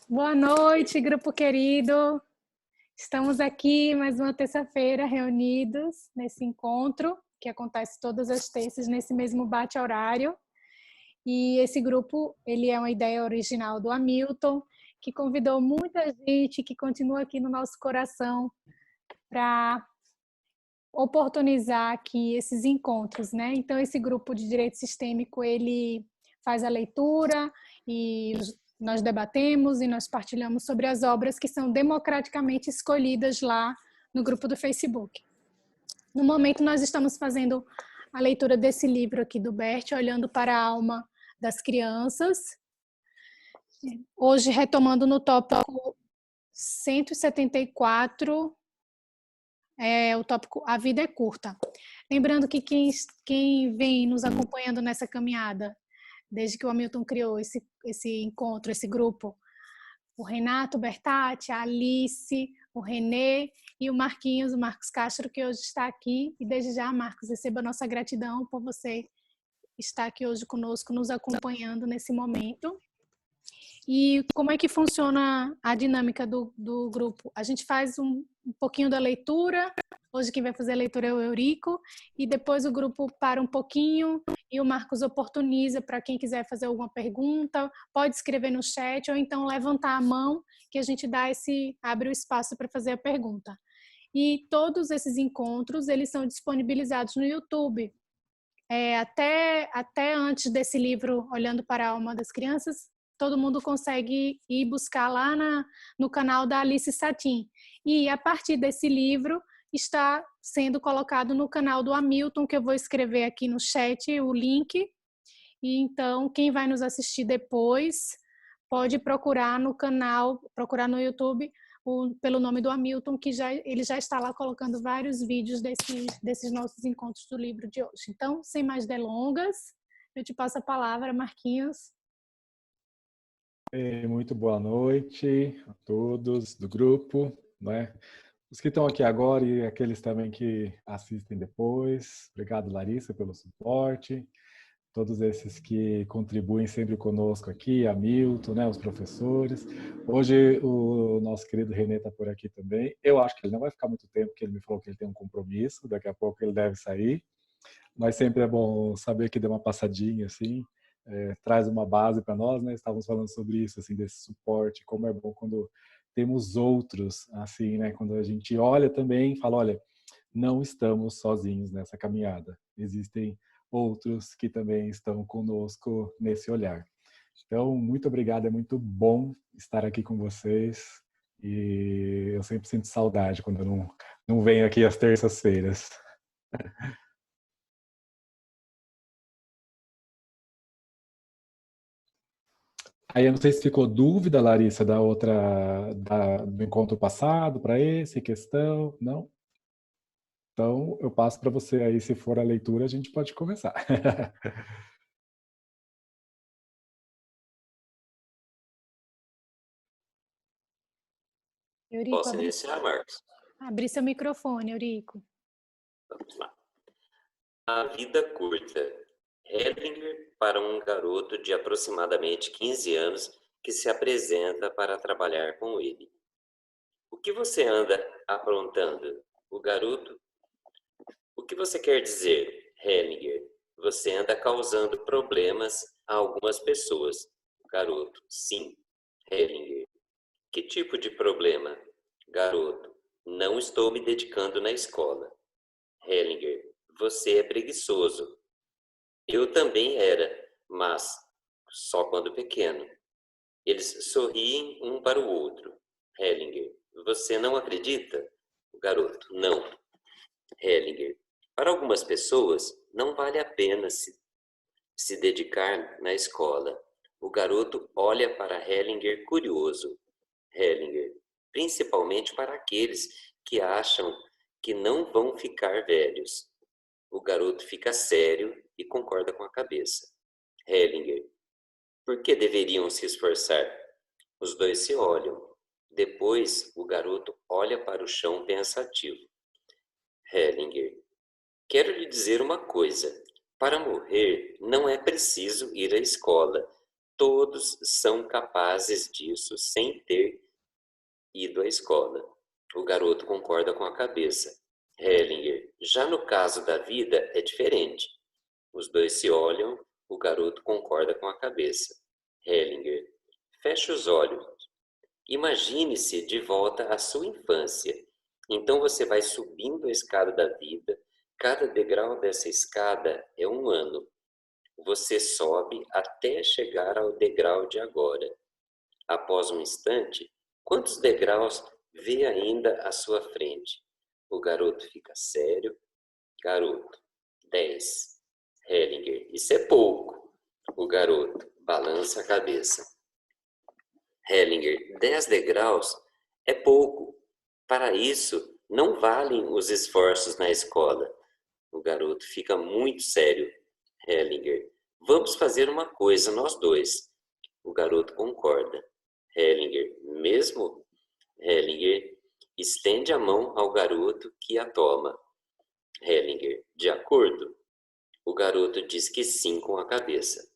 Boa noite, grupo querido. Estamos aqui mais uma terça-feira reunidos nesse encontro que acontece todas as terças nesse mesmo bate-horário. E esse grupo, ele é uma ideia original do Hamilton, que convidou muita gente que continua aqui no nosso coração para oportunizar aqui esses encontros, né? Então esse grupo de direito sistêmico, ele faz a leitura e nós debatemos e nós partilhamos sobre as obras que são democraticamente escolhidas lá no grupo do Facebook. No momento nós estamos fazendo a leitura desse livro aqui do Bert, Olhando para a Alma das Crianças. Hoje retomando no tópico 174, o tópico A Vida é Curta. Lembrando que quem vem nos acompanhando nessa caminhada, desde que o Hamilton criou esse encontro, esse grupo, o Renato Bertatti, a Alice, o Renê e o Marcos Castro, que hoje está aqui. E desde já, Marcos, receba a nossa gratidão por você estar aqui hoje conosco, nos acompanhando nesse momento. E como é que funciona a dinâmica do grupo? A gente faz um pouquinho da leitura, hoje quem vai fazer a leitura é o Eurico, e depois o grupo para um pouquinho e o Marcos oportuniza para quem quiser fazer alguma pergunta, pode escrever no chat ou então levantar a mão que a gente abre o espaço para fazer a pergunta. E todos esses encontros, eles são disponibilizados no YouTube. Até antes desse livro, Olhando para a Alma das Crianças, todo mundo consegue ir buscar lá no canal da Alice Satin. E a partir desse livro está sendo colocado no canal do Hamilton, que eu vou escrever aqui no chat o link. E então, quem vai nos assistir depois pode procurar no canal, procurar no YouTube pelo nome do Hamilton, que ele já está lá colocando vários vídeos desses nossos encontros do livro de hoje. Então, sem mais delongas, eu te passo a palavra, Marquinhos. Muito boa noite a todos do grupo, né? Os que estão aqui agora e aqueles também que assistem depois. Obrigado, Larissa, pelo suporte. Todos esses que contribuem sempre conosco aqui, Hamilton, né, os professores. Hoje o nosso querido Renê está por aqui também. Eu acho que ele não vai ficar muito tempo, porque ele me falou que ele tem um compromisso, daqui a pouco ele deve sair. Mas sempre é bom saber que deu uma passadinha, assim, traz uma base para nós, né? Estávamos falando sobre isso, assim, desse suporte, como é bom quando temos outros, assim, né? Quando a gente olha também e fala, olha, não estamos sozinhos nessa caminhada. Existem outros que também estão conosco nesse olhar. Então, muito obrigado, é muito bom estar aqui com vocês e eu sempre sinto saudade quando eu não venho aqui às terças-feiras. Aí eu não sei se ficou dúvida, Larissa, do encontro passado para esse, questão, não? Então, eu passo para você aí, se for a leitura, a gente pode começar. Eurico, Posso iniciar, Marcos? Abrir seu microfone, Eurico. Vamos lá. A vida curta. Hellinger para um garoto de aproximadamente 15 anos que se apresenta para trabalhar com ele. O que você anda aprontando? O garoto. O que você quer dizer, Hellinger? Você anda causando problemas a algumas pessoas. Garoto. Sim. Hellinger. Que tipo de problema? Garoto. Não estou me dedicando na escola. Hellinger. Você é preguiçoso. Eu também era, mas só quando pequeno. Eles sorriem um para o outro. Hellinger. Você não acredita? O garoto. Não. Hellinger. Para algumas pessoas, não vale a pena se dedicar na escola. O garoto olha para Hellinger curioso. Hellinger. Principalmente para aqueles que acham que não vão ficar velhos. O garoto fica sério e concorda com a cabeça. Hellinger. Por que deveriam se esforçar? Os dois se olham. Depois, o garoto olha para o chão pensativo. Hellinger. Quero lhe dizer uma coisa. Para morrer, não é preciso ir à escola. Todos são capazes disso sem ter ido à escola. O garoto concorda com a cabeça. Hellinger, já no caso da vida é diferente. Os dois se olham, o garoto concorda com a cabeça. Hellinger, feche os olhos. Imagine-se de volta à sua infância. Então você vai subindo a escada da vida. Cada degrau dessa escada é um ano. Você sobe até chegar ao degrau de agora. Após um instante, quantos degraus vê ainda à sua frente? O garoto fica sério. Garoto, 10. Hellinger, isso é pouco. O garoto balança a cabeça. Hellinger, 10 degraus é pouco. Para isso, não valem os esforços na escola. O garoto fica muito sério. Hellinger, vamos fazer uma coisa nós dois. O garoto concorda. Hellinger, mesmo? Hellinger, estende a mão ao garoto que a toma. Hellinger, de acordo? O garoto diz que sim com a cabeça.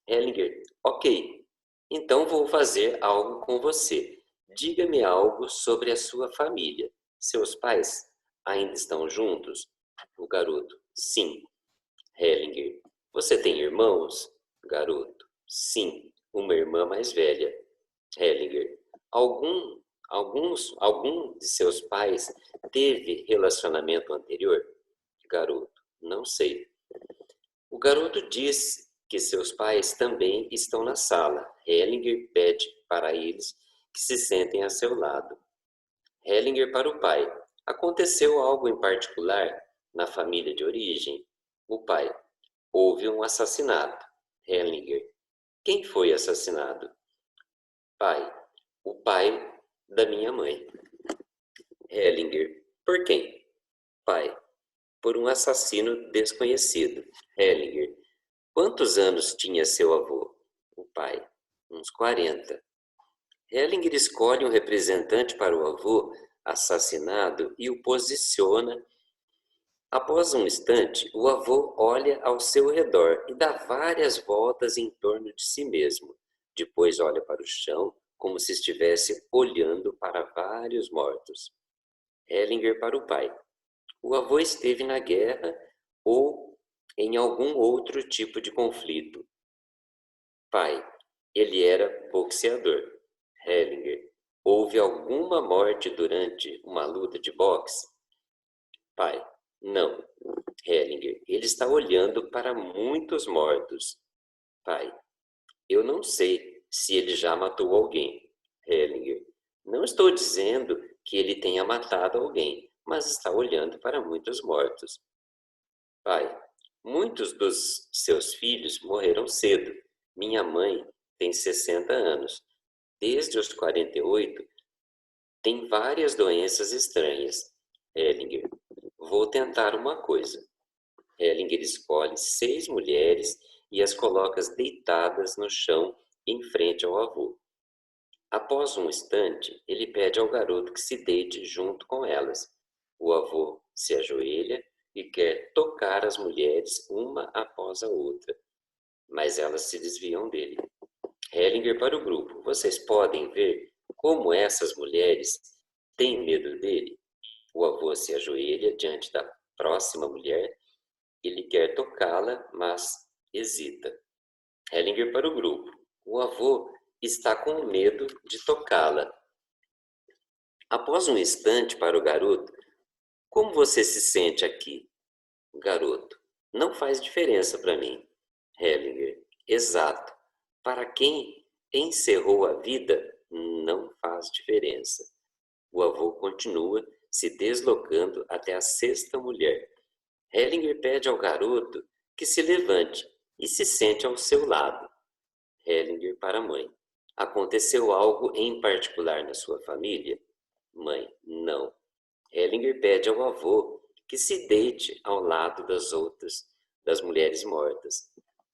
Hellinger, ok. Então vou fazer algo com você. Diga-me algo sobre a sua família. Seus pais ainda estão juntos? O garoto, sim. Hellinger, você tem irmãos? Garoto, sim. Uma irmã mais velha. Hellinger, algum de seus pais teve relacionamento anterior? Garoto, não sei. O garoto diz que seus pais também estão na sala. Hellinger pede para eles que se sentem a seu lado. Hellinger para o pai. Aconteceu algo em particular na família de origem? O pai. Houve um assassinato. Hellinger. Quem foi assassinado? Pai. O pai da minha mãe. Hellinger. Por quem? Pai. Por um assassino desconhecido. Hellinger. Quantos anos tinha seu avô? O pai. Uns 40. Hellinger escolhe um representante para o avô assassinado e o posiciona. Após um instante, o avô olha ao seu redor e dá várias voltas em torno de si mesmo. Depois olha para o chão, como se estivesse olhando para vários mortos. Hellinger para o pai. O avô esteve na guerra ou em algum outro tipo de conflito. Pai. Ele era boxeador. Hellinger. Houve alguma morte durante uma luta de boxe? Pai. Não. Hellinger. Ele está olhando para muitos mortos. Pai. Eu não sei se ele já matou alguém. Hellinger. Não estou dizendo que ele tenha matado alguém, mas está olhando para muitos mortos. Pai. Muitos dos seus filhos morreram cedo. Minha mãe tem 60 anos. Desde os 48, tem várias doenças estranhas. Hellinger. Vou tentar uma coisa. Hellinger escolhe 6 mulheres e as coloca deitadas no chão em frente ao avô. Após um instante, ele pede ao garoto que se deite junto com elas. O avô se ajoelha e quer tocar as mulheres uma após a outra, mas elas se desviam dele. Hellinger para o grupo. Vocês podem ver como essas mulheres têm medo dele? O avô se ajoelha diante da próxima mulher. Ele quer tocá-la, mas hesita. Hellinger para o grupo. O avô está com medo de tocá-la. Após um instante para o garoto, como você se sente aqui? Garoto, não faz diferença para mim. Hellinger, exato. Para quem encerrou a vida, não faz diferença. O avô continua se deslocando até a 6ª mulher. Hellinger pede ao garoto que se levante e se sente ao seu lado. Hellinger para a mãe. Aconteceu algo em particular na sua família? Mãe, não. Hellinger pede ao avô que se deite ao lado das mulheres mortas.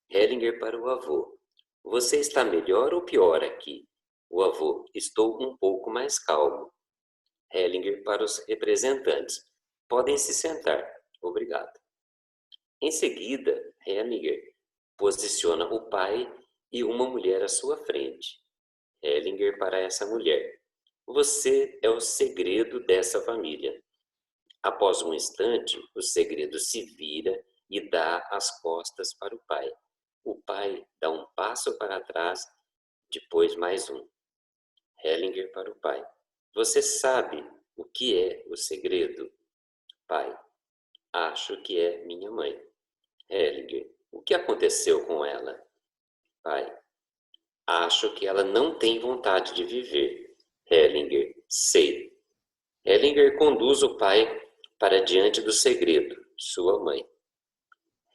Hellinger para o avô. Você está melhor ou pior aqui? O avô, estou um pouco mais calmo. Hellinger para os representantes. Podem se sentar. Obrigado. Em seguida, Hellinger posiciona o pai e uma mulher à sua frente. Hellinger para essa mulher. Você é o segredo dessa família. Após um instante, o segredo se vira e dá as costas para o pai. O pai dá um passo para trás, depois mais um. Hellinger para o pai. Você sabe o que é o segredo? Pai. Acho que é minha mãe. Hellinger. O que aconteceu com ela? Pai. Acho que ela não tem vontade de viver. Hellinger. Sei. Hellinger conduz o pai para diante do segredo, sua mãe.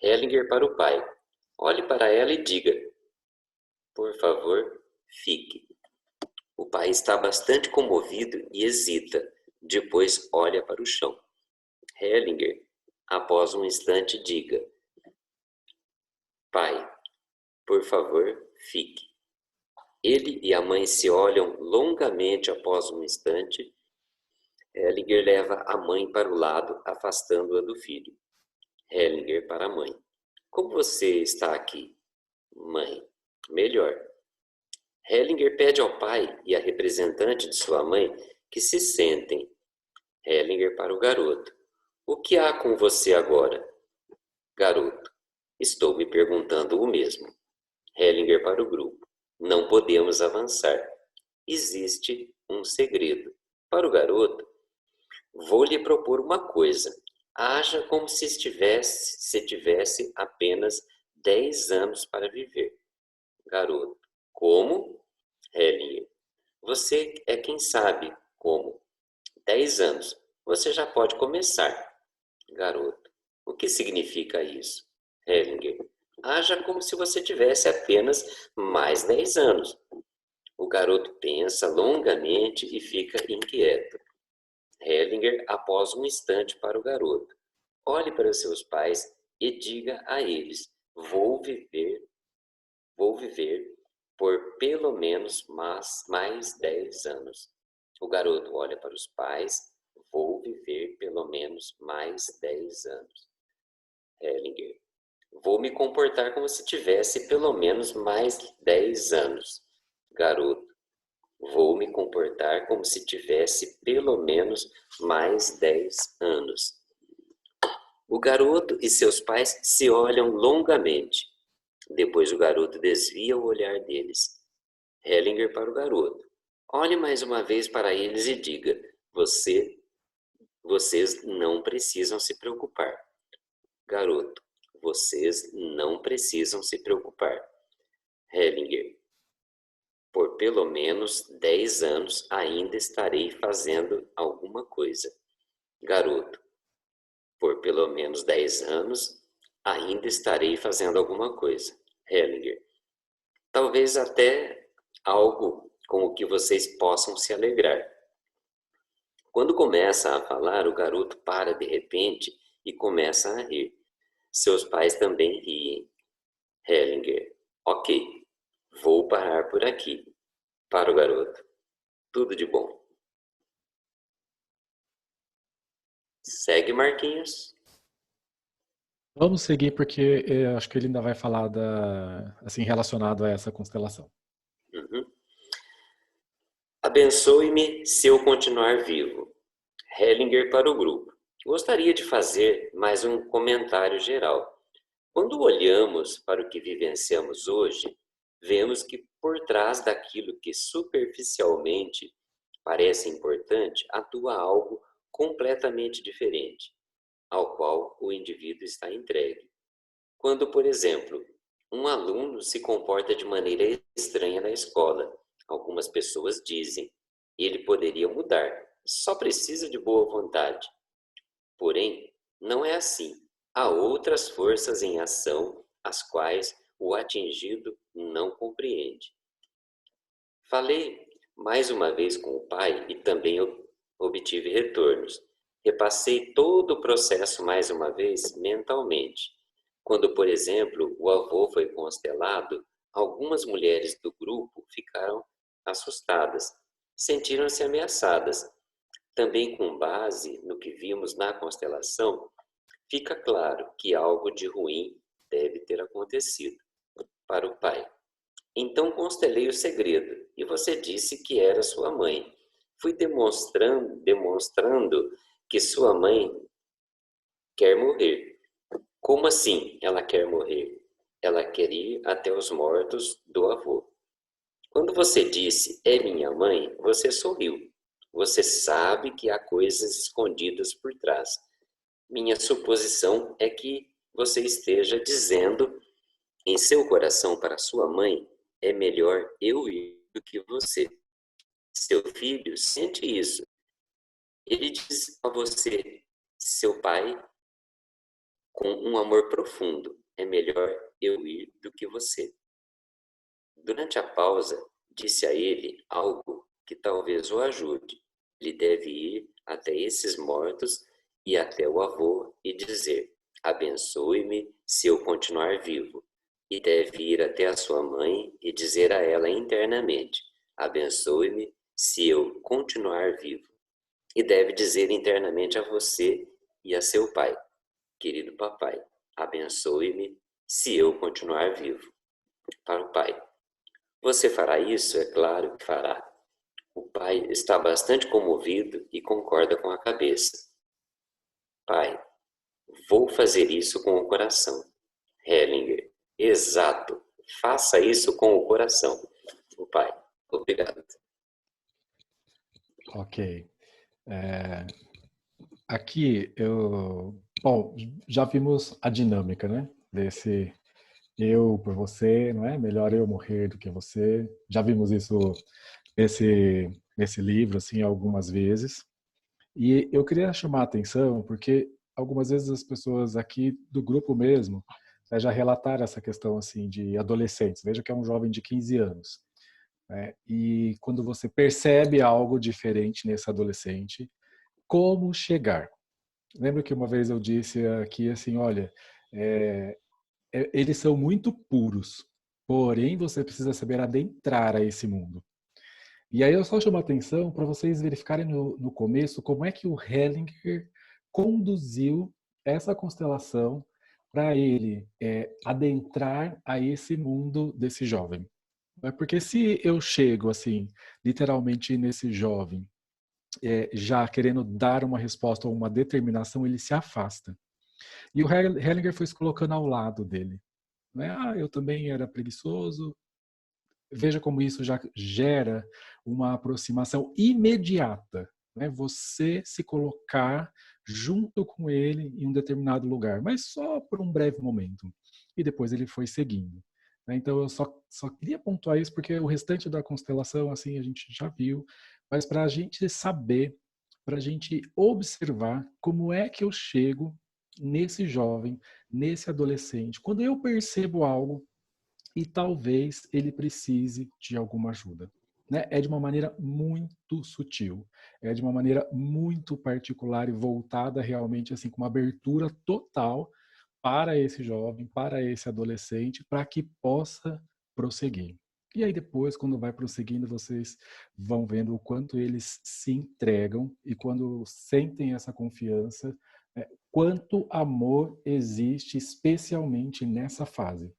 Hellinger para o pai. Olhe para ela e diga: por favor, fique. O pai está bastante comovido e hesita. Depois olha para o chão. Hellinger, após um instante, diga: pai, por favor, fique. Ele e a mãe se olham longamente após um instante. Hellinger leva a mãe para o lado, afastando-a do filho. Hellinger para a mãe. Como você está aqui? Mãe. Melhor. Hellinger pede ao pai e à representante de sua mãe que se sentem. Hellinger para o garoto. O que há com você agora? Garoto. Estou me perguntando o mesmo. Hellinger para o grupo. Não podemos avançar. Existe um segredo. Para o garoto, vou lhe propor uma coisa. Haja como se tivesse apenas 10 anos para viver. Garoto. Como? Hellinger. Você é quem sabe como. 10 anos. Você já pode começar. Garoto. O que significa isso? Hellinger. Haja como se você tivesse apenas mais 10 anos. O garoto pensa longamente e fica inquieto. Hellinger, após um instante para o garoto. Olhe para seus pais e diga a eles: vou viver por pelo menos mais 10 anos. O garoto olha para os pais: vou viver pelo menos mais 10 anos. Hellinger. Vou me comportar como se tivesse pelo menos mais 10 anos. Garoto. Vou me comportar como se tivesse pelo menos mais 10 anos. O garoto e seus pais se olham longamente. Depois o garoto desvia o olhar deles. Hellinger para o garoto. Olhe mais uma vez para eles e diga: vocês não precisam se preocupar. Garoto. Vocês não precisam se preocupar. Hellinger. Por pelo menos 10 anos ainda estarei fazendo alguma coisa. Garoto. Por pelo menos 10 anos ainda estarei fazendo alguma coisa. Hellinger. Talvez até algo com o que vocês possam se alegrar. Quando começa a falar, o garoto para de repente e começa a rir. Seus pais também riem. Hellinger. Ok, vou parar por aqui. Para o garoto. Tudo de bom. Segue, Marquinhos. Vamos seguir porque acho que ele ainda vai falar assim, relacionado a essa constelação. Uhum. Abençoe-me se eu continuar vivo. Hellinger para o grupo. Gostaria de fazer mais um comentário geral. Quando olhamos para o que vivenciamos hoje, vemos que por trás daquilo que superficialmente parece importante, atua algo completamente diferente, ao qual o indivíduo está entregue. Quando, por exemplo, um aluno se comporta de maneira estranha na escola, algumas pessoas dizem: ele poderia mudar, só precisa de boa vontade. Porém, não é assim. Há outras forças em ação, as quais o atingido não compreende. Falei mais uma vez com o pai e também obtive retornos. Repassei todo o processo mais uma vez mentalmente. Quando, por exemplo, o avô foi constelado, algumas mulheres do grupo ficaram assustadas, sentiram-se ameaçadas. Também com base no que vimos na constelação, fica claro que algo de ruim deve ter acontecido. Para o pai. Então constelei o segredo, e você disse que era sua mãe. Fui demonstrando que sua mãe quer morrer. Como assim ela quer morrer? Ela quer ir até os mortos do avô. Quando você disse, é minha mãe, você sorriu. Você sabe que há coisas escondidas por trás. Minha suposição é que você esteja dizendo em seu coração para sua mãe, é melhor eu ir do que você. Seu filho sente isso. Ele diz a você, seu pai, com um amor profundo, é melhor eu ir do que você. Durante a pausa, disse a ele algo que talvez o ajude. Ele deve ir até esses mortos e até o avô e dizer, abençoe-me se eu continuar vivo. E deve ir até a sua mãe e dizer a ela internamente, abençoe-me se eu continuar vivo. E deve dizer internamente a você e a seu pai, querido papai, abençoe-me se eu continuar vivo. Para o pai, você fará isso? É claro que fará. O pai está bastante comovido e concorda com a cabeça. Pai, vou fazer isso com o coração. Hellinger, exato. Faça isso com o coração. O pai, obrigado. Ok. Aqui bom, já vimos a dinâmica, né? Desse eu por você, não é? Melhor eu morrer do que você. Já vimos isso nesse livro, assim, algumas vezes. E eu queria chamar a atenção porque algumas vezes as pessoas aqui do grupo mesmo já relataram essa questão assim de adolescentes. Veja que é um jovem de 15 anos, né? E quando você percebe algo diferente nesse adolescente, como chegar? Lembro que uma vez eu disse aqui assim, olha, eles são muito puros, porém você precisa saber adentrar a esse mundo. E aí eu só chamo a atenção para vocês verificarem no começo como é que o Hellinger conduziu essa constelação para ele adentrar a esse mundo desse jovem. Porque se eu chego assim, literalmente nesse jovem, já querendo dar uma resposta ou uma determinação, ele se afasta. E o Hellinger foi se colocando ao lado dele. Não é, eu também era preguiçoso. Veja como isso já gera uma aproximação imediata, né? Você se colocar junto com ele em um determinado lugar, mas só por um breve momento. E depois ele foi seguindo, né? Então eu só queria pontuar isso porque o restante da constelação, assim, a gente já viu, mas para a gente saber, para a gente observar como é que eu chego nesse jovem, nesse adolescente, quando eu percebo algo e talvez ele precise de alguma ajuda. Né? É de uma maneira muito sutil, é de uma maneira muito particular e voltada realmente assim com uma abertura total para esse jovem, para esse adolescente, para que possa prosseguir. E aí depois, quando vai prosseguindo, vocês vão vendo o quanto eles se entregam e quando sentem essa confiança, quanto amor existe especialmente nessa fase.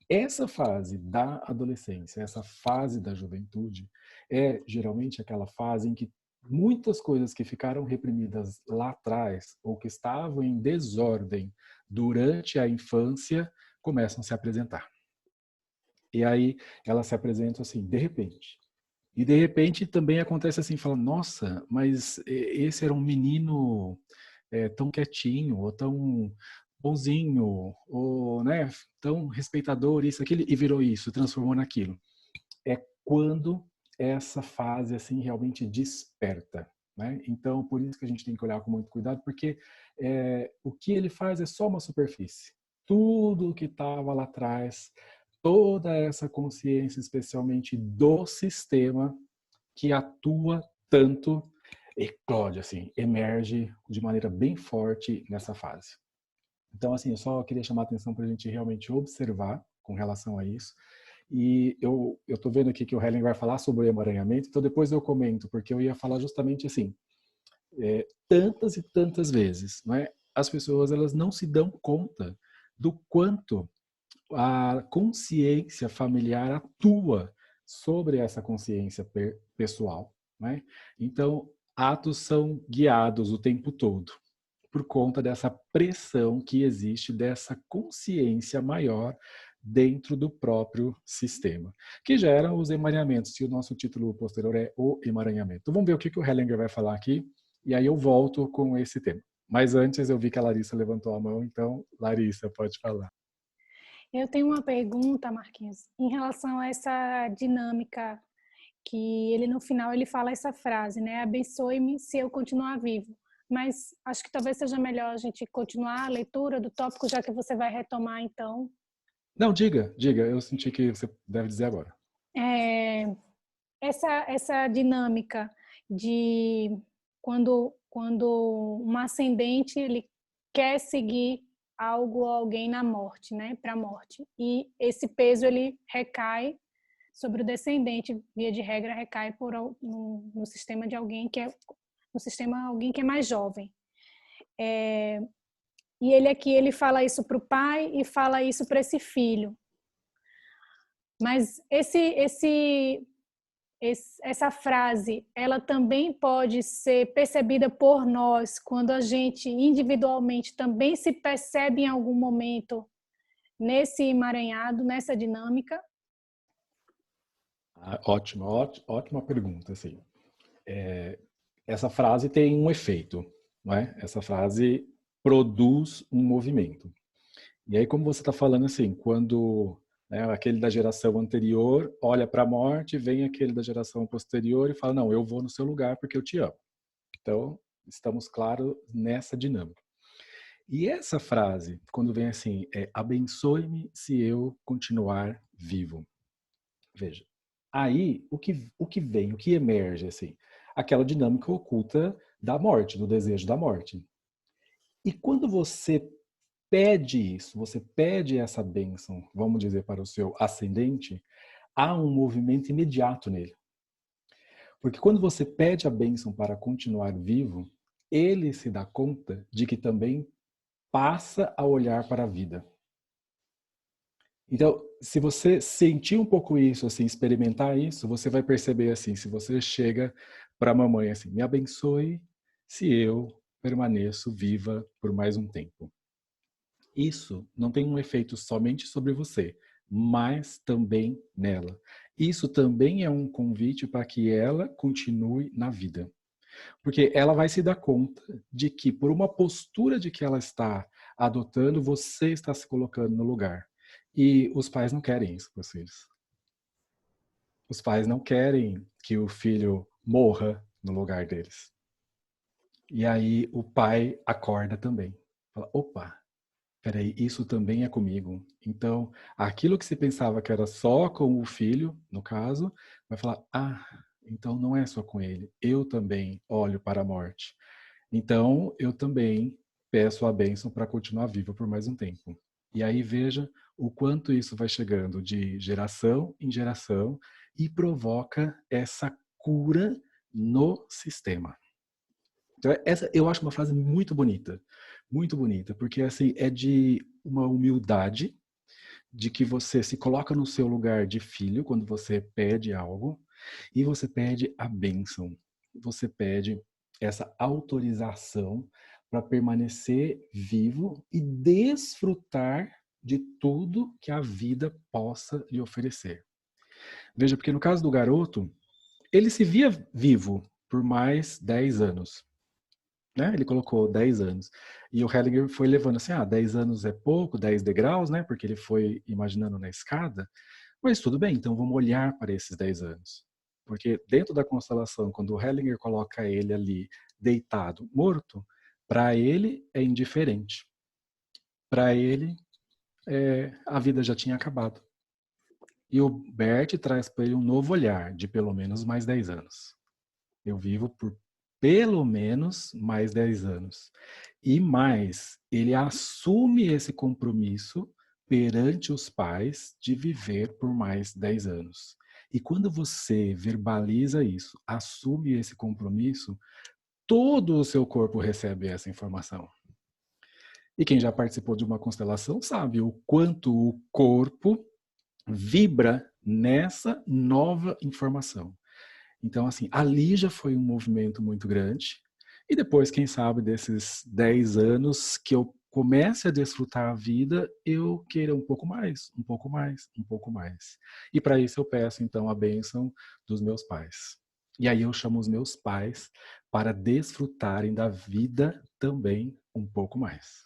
Essa fase da adolescência, essa fase da juventude, é geralmente aquela fase em que muitas coisas que ficaram reprimidas lá atrás ou que estavam em desordem durante a infância começam a se apresentar. E aí elas se apresentam assim, de repente. E de repente também acontece assim, fala, nossa, mas esse era um menino tão quietinho, ou tão bonzinho, ou né, tão respeitador, isso, aquilo, e virou isso, transformou naquilo. É quando essa fase assim realmente desperta. Né? Então, por isso que a gente tem que olhar com muito cuidado, porque o que ele faz é só uma superfície. Tudo que estava lá atrás, toda essa consciência, especialmente do sistema, que atua tanto, eclode, assim, emerge de maneira bem forte nessa fase. Então, assim, eu só queria chamar a atenção para a gente realmente observar com relação a isso. E eu estou vendo aqui que o Helen vai falar sobre o emaranhamento, então depois eu comento, porque eu ia falar justamente assim, tantas e tantas vezes, não é? As pessoas elas não se dão conta do quanto a consciência familiar atua sobre essa consciência pessoal, né? Então, atos são guiados o tempo todo por conta dessa pressão que existe, dessa consciência maior dentro do próprio sistema, que gera os emaranhamentos, se o nosso título posterior é o emaranhamento. Então, vamos ver o que o Hellinger vai falar aqui, e aí eu volto com esse tema. Mas antes eu vi que a Larissa levantou a mão, então, Larissa, pode falar. Eu tenho uma pergunta, Marquinhos, em relação a essa dinâmica que ele no final ele fala essa frase, né? Abençoe-me se eu continuar vivo. Mas acho que talvez seja melhor a gente continuar a leitura do tópico, já que você vai retomar então. Não, diga. Eu senti que você deve dizer agora. Essa dinâmica de quando um ascendente ele quer seguir algo ou alguém na morte, né, para a morte, e esse peso ele recai sobre o descendente, via de regra recai no sistema de alguém que é no sistema alguém que é mais jovem. E ele aqui ele fala isso para o pai e fala isso para esse filho. Mas essa frase, ela também pode ser percebida por nós quando a gente individualmente também se percebe em algum momento nesse emaranhado, nessa dinâmica? Ótima pergunta. Assim. Essa frase tem um efeito, não é? Essa frase produz um movimento. E aí, como você está falando assim, quando aquele da geração anterior olha para a morte, vem aquele da geração posterior e fala, não, eu vou no seu lugar porque eu te amo. Então, estamos claros nessa dinâmica. E essa frase, quando vem assim, abençoe-me se eu continuar vivo. Veja, aí o que vem, o que emerge, assim, aquela dinâmica oculta da morte, do desejo da morte. E quando você pede isso, você pede essa bênção, vamos dizer, para o seu ascendente, há um movimento imediato nele. Porque quando você pede a bênção para continuar vivo, ele se dá conta de que também passa a olhar para a vida. Então, se você sentir um pouco isso, assim, experimentar isso, você vai perceber assim, se você chega para a mamãe assim, me abençoe se eu permaneço viva por mais um tempo. Isso não tem um efeito somente sobre você, mas também nela. Isso também é um convite para que ela continue na vida. Porque ela vai se dar conta de que, por uma postura de que ela está adotando, você está se colocando no lugar. E os pais não querem isso para os filhos. Os pais não querem que o filho morra no lugar deles. E aí o pai acorda também. Fala, opa, peraí, isso também é comigo. Então, aquilo que se pensava que era só com o filho, no caso, vai falar, então não é só com ele. Eu também olho para a morte. Então, eu também peço a bênção para continuar vivo por mais um tempo. E aí veja o quanto isso vai chegando de geração em geração e provoca essa cura no sistema. Então, essa eu acho uma frase muito bonita, porque assim é de uma humildade, de que você se coloca no seu lugar de filho quando você pede algo e você pede a bênção, você pede essa autorização para permanecer vivo e desfrutar de tudo que a vida possa lhe oferecer. Veja, porque no caso do garoto, ele se via vivo por mais 10 anos. Né? Ele colocou 10 anos. E o Hellinger foi levando assim, 10 anos é pouco, 10 degraus, né? Porque ele foi imaginando na escada. Mas tudo bem, então vamos olhar para esses 10 anos. Porque dentro da constelação, quando o Hellinger coloca ele ali deitado, morto, para ele é indiferente. Para ele, a vida já tinha acabado. E o Bert traz para ele um novo olhar de pelo menos mais 10 anos. Eu vivo por pelo menos mais 10 anos. E mais, ele assume esse compromisso perante os pais de viver por mais 10 anos. E quando você verbaliza isso, assume esse compromisso, todo o seu corpo recebe essa informação. E quem já participou de uma constelação sabe o quanto o corpo vibra nessa nova informação. Então, assim, ali já foi um movimento muito grande. E depois, quem sabe, desses 10 anos que eu comece a desfrutar a vida, eu queira um pouco mais, um pouco mais, um pouco mais. E para isso eu peço, então, a bênção dos meus pais. E aí eu chamo os meus pais para desfrutarem da vida também um pouco mais.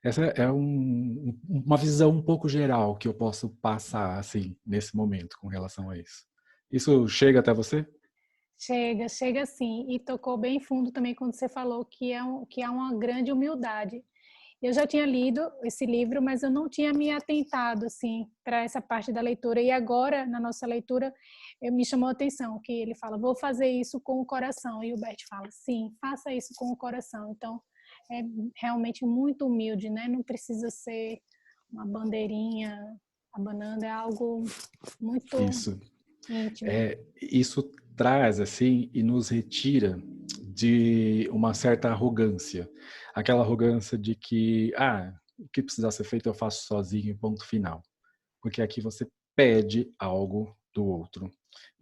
Essa é uma visão um pouco geral que eu posso passar, assim, nesse momento, com relação a isso. Isso chega até você? Chega sim. E tocou bem fundo também quando você falou que há uma grande humildade. Eu já tinha lido esse livro, mas eu não tinha me atentado assim para essa parte da leitura. E agora, na nossa leitura, me chamou a atenção que ele fala: vou fazer isso com o coração. E o Bert fala: sim, faça isso com o coração. Então, é realmente muito humilde, né? Não precisa ser uma bandeirinha abanando, é algo muito Isso. íntimo. Isso traz, assim, e nos retira de uma certa arrogância. Aquela arrogância de que, o que precisar ser feito eu faço sozinho, ponto final. Porque aqui você pede algo do outro.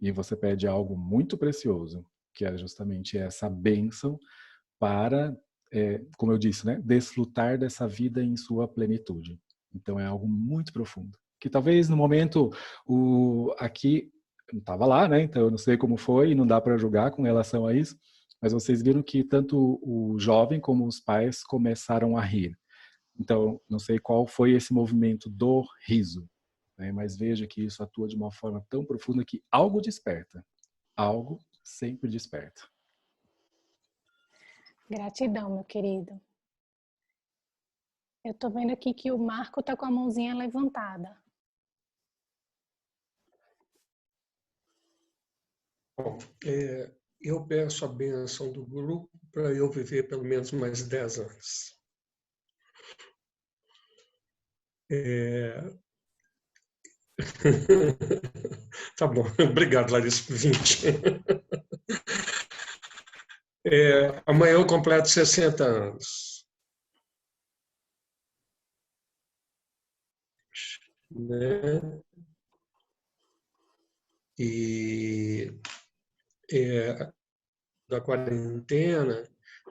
E você pede algo muito precioso, que é justamente essa bênção para, como eu disse, né, desfrutar dessa vida em sua plenitude. Então é algo muito profundo. Que talvez no momento, aqui, eu não estava lá, né, então eu não sei como foi e não dá para julgar com relação a isso, mas vocês viram que tanto o jovem como os pais começaram a rir. Então, não sei qual foi esse movimento do riso, né, mas veja que isso atua de uma forma tão profunda que algo desperta. Algo sempre desperta. Gratidão, meu querido. Eu estou vendo aqui que o Marco está com a mãozinha levantada. Bom, eu peço a bênção do grupo para eu viver pelo menos mais 10 anos. Tá bom, obrigado, Larissa, por 20. Amanhã eu completo 60 anos. Né? E da quarentena,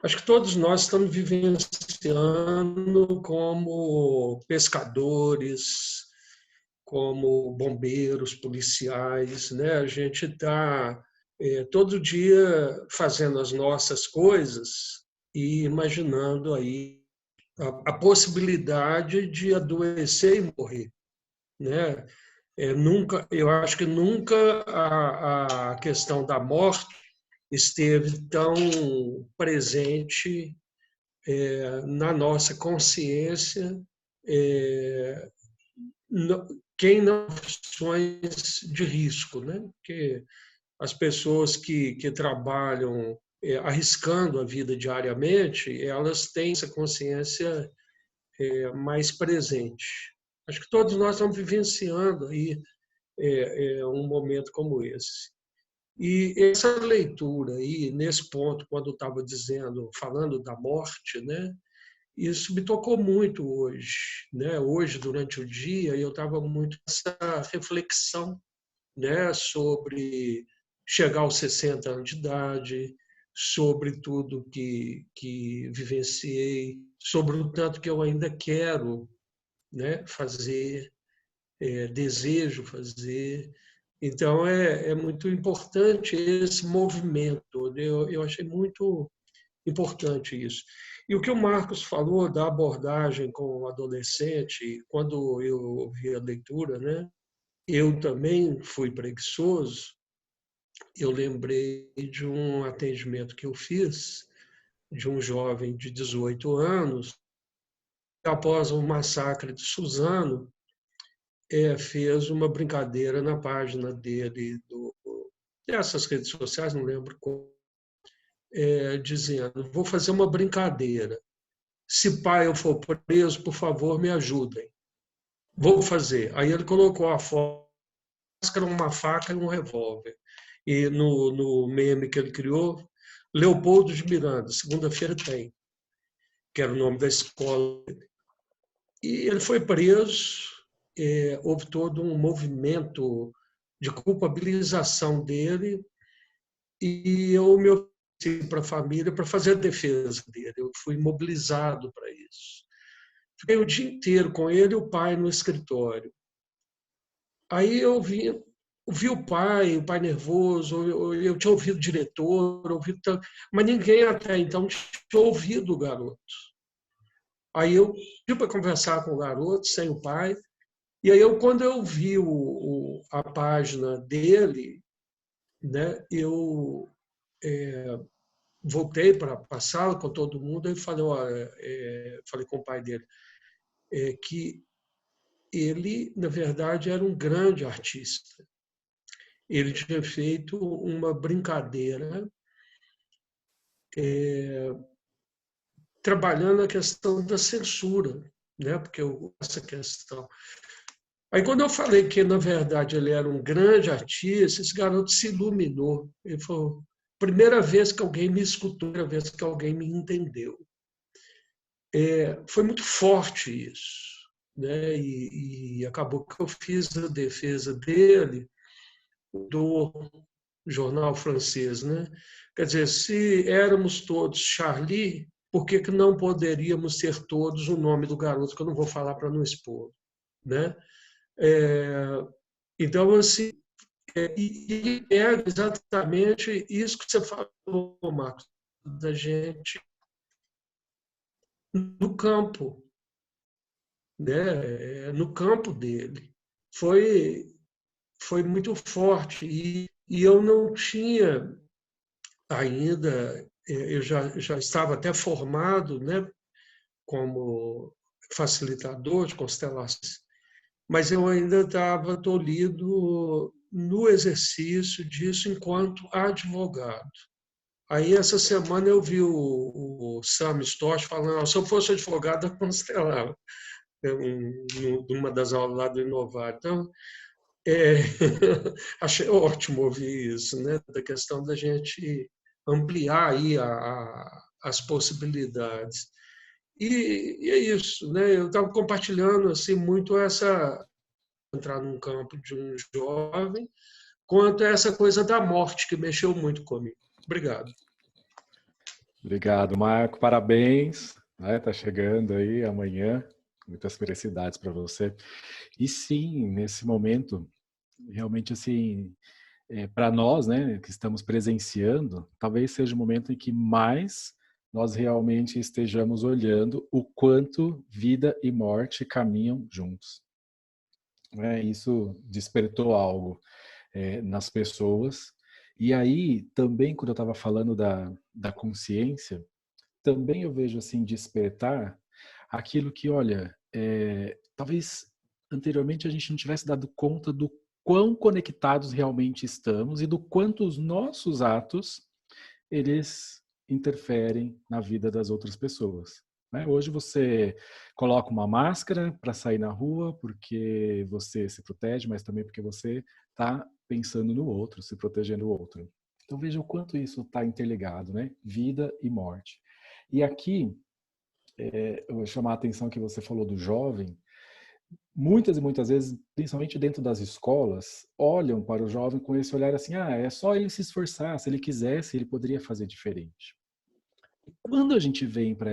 acho que todos nós estamos vivenciando como pescadores, como bombeiros, policiais, né? A gente está todo dia fazendo as nossas coisas e imaginando aí a possibilidade de adoecer e morrer, né? Eu acho que nunca a questão da morte esteve tão presente na nossa consciência, quem não situações de risco, né? Porque as pessoas que trabalham arriscando a vida diariamente, elas têm essa consciência mais presente. Acho que todos nós estamos vivenciando aí um momento como esse. E essa leitura aí, nesse ponto, quando estava falando da morte, né? Isso me tocou muito hoje, né? Hoje, durante o dia, eu estava muito nessa reflexão, né? Sobre chegar aos 60 anos de idade, sobre tudo que vivenciei, sobre o tanto que eu ainda quero, né? Fazer, desejo fazer. Então, é muito importante esse movimento. Eu achei muito importante isso. E o que o Marcos falou da abordagem com o adolescente, quando eu ouvi a leitura, né? Eu também fui preguiçoso. Eu lembrei de um atendimento que eu fiz de um jovem de 18 anos, que após o massacre de Suzano, fez uma brincadeira na página dele, dessas redes sociais, não lembro qual, dizendo: vou fazer uma brincadeira. Se pai eu for preso, por favor, me ajudem. Vou fazer. Aí ele colocou a máscara, uma faca e um revólver. E no meme que ele criou, Leopoldo de Miranda, segunda-feira tem. que era o nome da escola. E ele foi preso, houve todo um movimento de culpabilização dele, e eu me ofereci para a família para fazer a defesa dele. Eu fui mobilizado para isso. Fiquei o dia inteiro com ele e o pai no escritório. Aí eu vi o pai nervoso, eu tinha ouvido o diretor, mas ninguém até então tinha ouvido o garoto. Aí eu fui para conversar com o garoto, sem o pai, e aí quando eu vi a página dele, né, eu voltei para a sala com todo mundo e falei, olha, falei com o pai dele, que ele, na verdade, era um grande artista. Ele tinha feito uma brincadeira trabalhando a questão da censura, né? Porque essa questão. Aí, quando eu falei que, na verdade, ele era um grande artista, esse garoto se iluminou. Ele falou, primeira vez que alguém me escutou, primeira vez que alguém me entendeu. Foi muito forte isso, né? E acabou que eu fiz a defesa dele do jornal francês, né? Quer dizer, se éramos todos Charlie, por que não poderíamos ser todos o nome do garoto, que eu não vou falar para não expor, né? Então, assim, e é exatamente isso que você falou, Marcos, da gente no campo, né? No campo dele. Foi muito forte e eu não tinha ainda, eu já estava até formado, né, como facilitador de constelações, mas eu ainda estava tolhido no exercício disso enquanto advogado. Aí, essa semana, eu vi o Sam Storch falando, se eu fosse advogado, eu constelava, numa das aulas lá do Inovar. Então, achei ótimo ouvir isso, né? Da questão da gente ampliar aí as possibilidades. E é isso, né? Eu estava compartilhando assim muito entrar num campo de um jovem, quanto a essa coisa da morte que mexeu muito comigo. Obrigado. Obrigado, Marco. Parabéns. Tá chegando aí amanhã. Muitas felicidades para você. E sim, nesse momento, realmente assim, para nós, né, que estamos presenciando, talvez seja o momento em que mais nós realmente estejamos olhando o quanto vida e morte caminham juntos. Isso despertou algo nas pessoas. E aí, também, quando eu estava falando da consciência, também eu vejo assim despertar aquilo que, olha, talvez anteriormente a gente não tivesse dado conta do quão conectados realmente estamos e do quanto os nossos atos eles interferem na vida das outras pessoas. Hoje você coloca uma máscara para sair na rua porque você se protege, mas também porque você está pensando no outro, se protegendo do outro. Então veja o quanto isso está interligado, né? Vida e morte. E aqui, eu vou chamar a atenção que você falou do jovem. Muitas e muitas vezes, principalmente dentro das escolas, olham para o jovem com esse olhar assim, é só ele se esforçar, se ele quisesse, ele poderia fazer diferente. Quando a gente vem para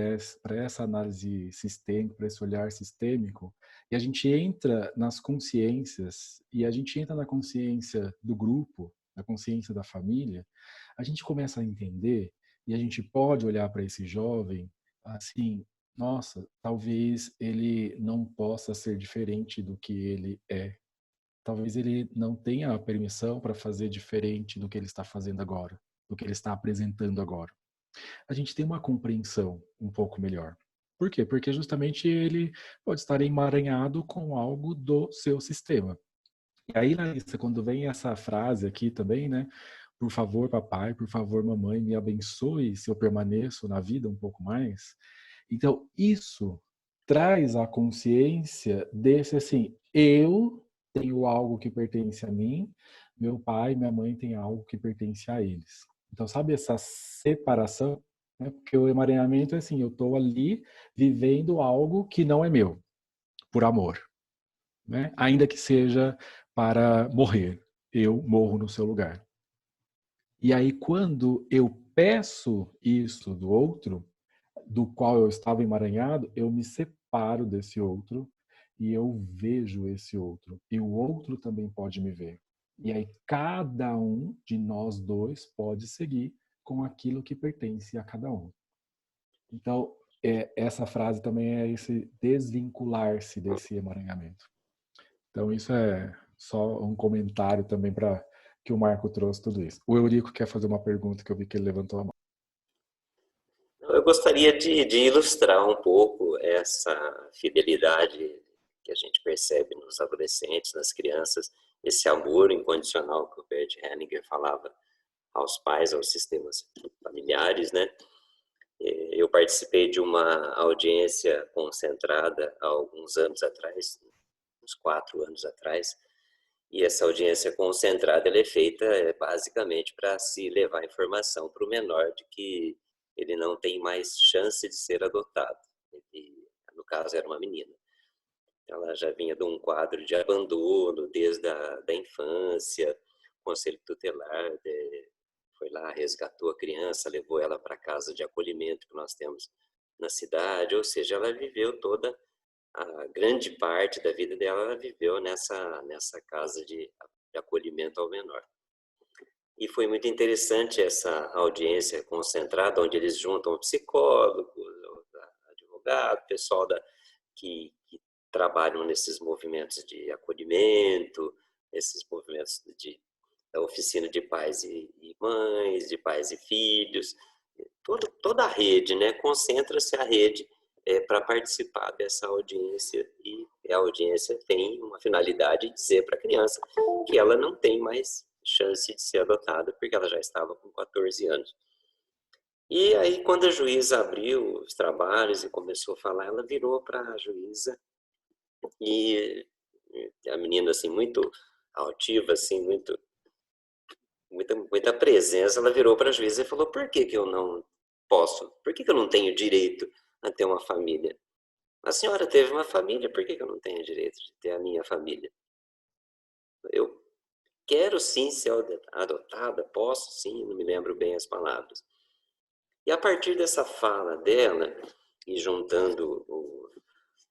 essa análise sistêmica, para esse olhar sistêmico, e a gente entra nas consciências, e a gente entra na consciência do grupo, na consciência da família, a gente começa a entender, e a gente pode olhar para esse jovem assim, nossa, talvez ele não possa ser diferente do que ele é. Talvez ele não tenha a permissão para fazer diferente do que ele está fazendo agora, do que ele está apresentando agora. A gente tem uma compreensão um pouco melhor. Por quê? Porque justamente ele pode estar emaranhado com algo do seu sistema. E aí, Larissa, quando vem essa frase aqui também, né? Por favor, papai, por favor, mamãe, me abençoe se eu permaneço na vida um pouco mais. Então, isso traz a consciência desse assim, eu tenho algo que pertence a mim, meu pai e minha mãe têm algo que pertence a eles. Então, sabe essa separação? né? Porque o emaranhamento é assim, eu estou ali vivendo algo que não é meu, por amor, né? Ainda que seja para morrer, eu morro no seu lugar. E aí, quando eu peço isso do outro, do qual eu estava emaranhado, eu me separo desse outro e eu vejo esse outro. E o outro também pode me ver. E aí, cada um de nós dois pode seguir com aquilo que pertence a cada um. Então, essa frase também é esse desvincular-se desse emaranhamento. Então, isso é só um comentário também para que o Marco trouxe tudo isso. O Eurico quer fazer uma pergunta que eu vi que ele levantou a mão. Eu gostaria de ilustrar um pouco essa fidelidade que a gente percebe nos adolescentes, nas crianças, esse amor incondicional que o Bert Hellinger falava aos pais, aos sistemas familiares, né? Eu participei de uma audiência concentrada há alguns anos atrás, uns 4 anos atrás, e essa audiência concentrada ela é feita basicamente para se levar informação para o menor de que ele não tem mais chance de ser adotado. E, no caso, era uma menina. Ela já vinha de um quadro de abandono desde da infância, o conselho tutelar foi lá, resgatou a criança, levou ela para a casa de acolhimento que nós temos na cidade, ou seja, ela viveu toda a grande parte da vida dela, ela viveu nessa casa de acolhimento ao menor. E foi muito interessante essa audiência concentrada, onde eles juntam psicólogos, advogado, pessoal que trabalham nesses movimentos de acolhimento, esses movimentos da oficina de pais e mães, de pais e filhos, toda a rede, né? Concentra-se a rede para participar dessa audiência, e a audiência tem uma finalidade de dizer para a criança que ela não tem mais chance de ser adotada, porque ela já estava com 14 anos. E aí, quando a juíza abriu os trabalhos e começou a falar, ela virou para a juíza e a menina, assim, muito altiva, assim, muita presença, ela virou para a juíza e falou: por que eu não posso? Por que eu não tenho direito a ter uma família? A senhora teve uma família, por que eu não tenho direito de ter a minha família? Eu quero sim ser adotada, posso sim, não me lembro bem as palavras. E a partir dessa fala dela, e juntando o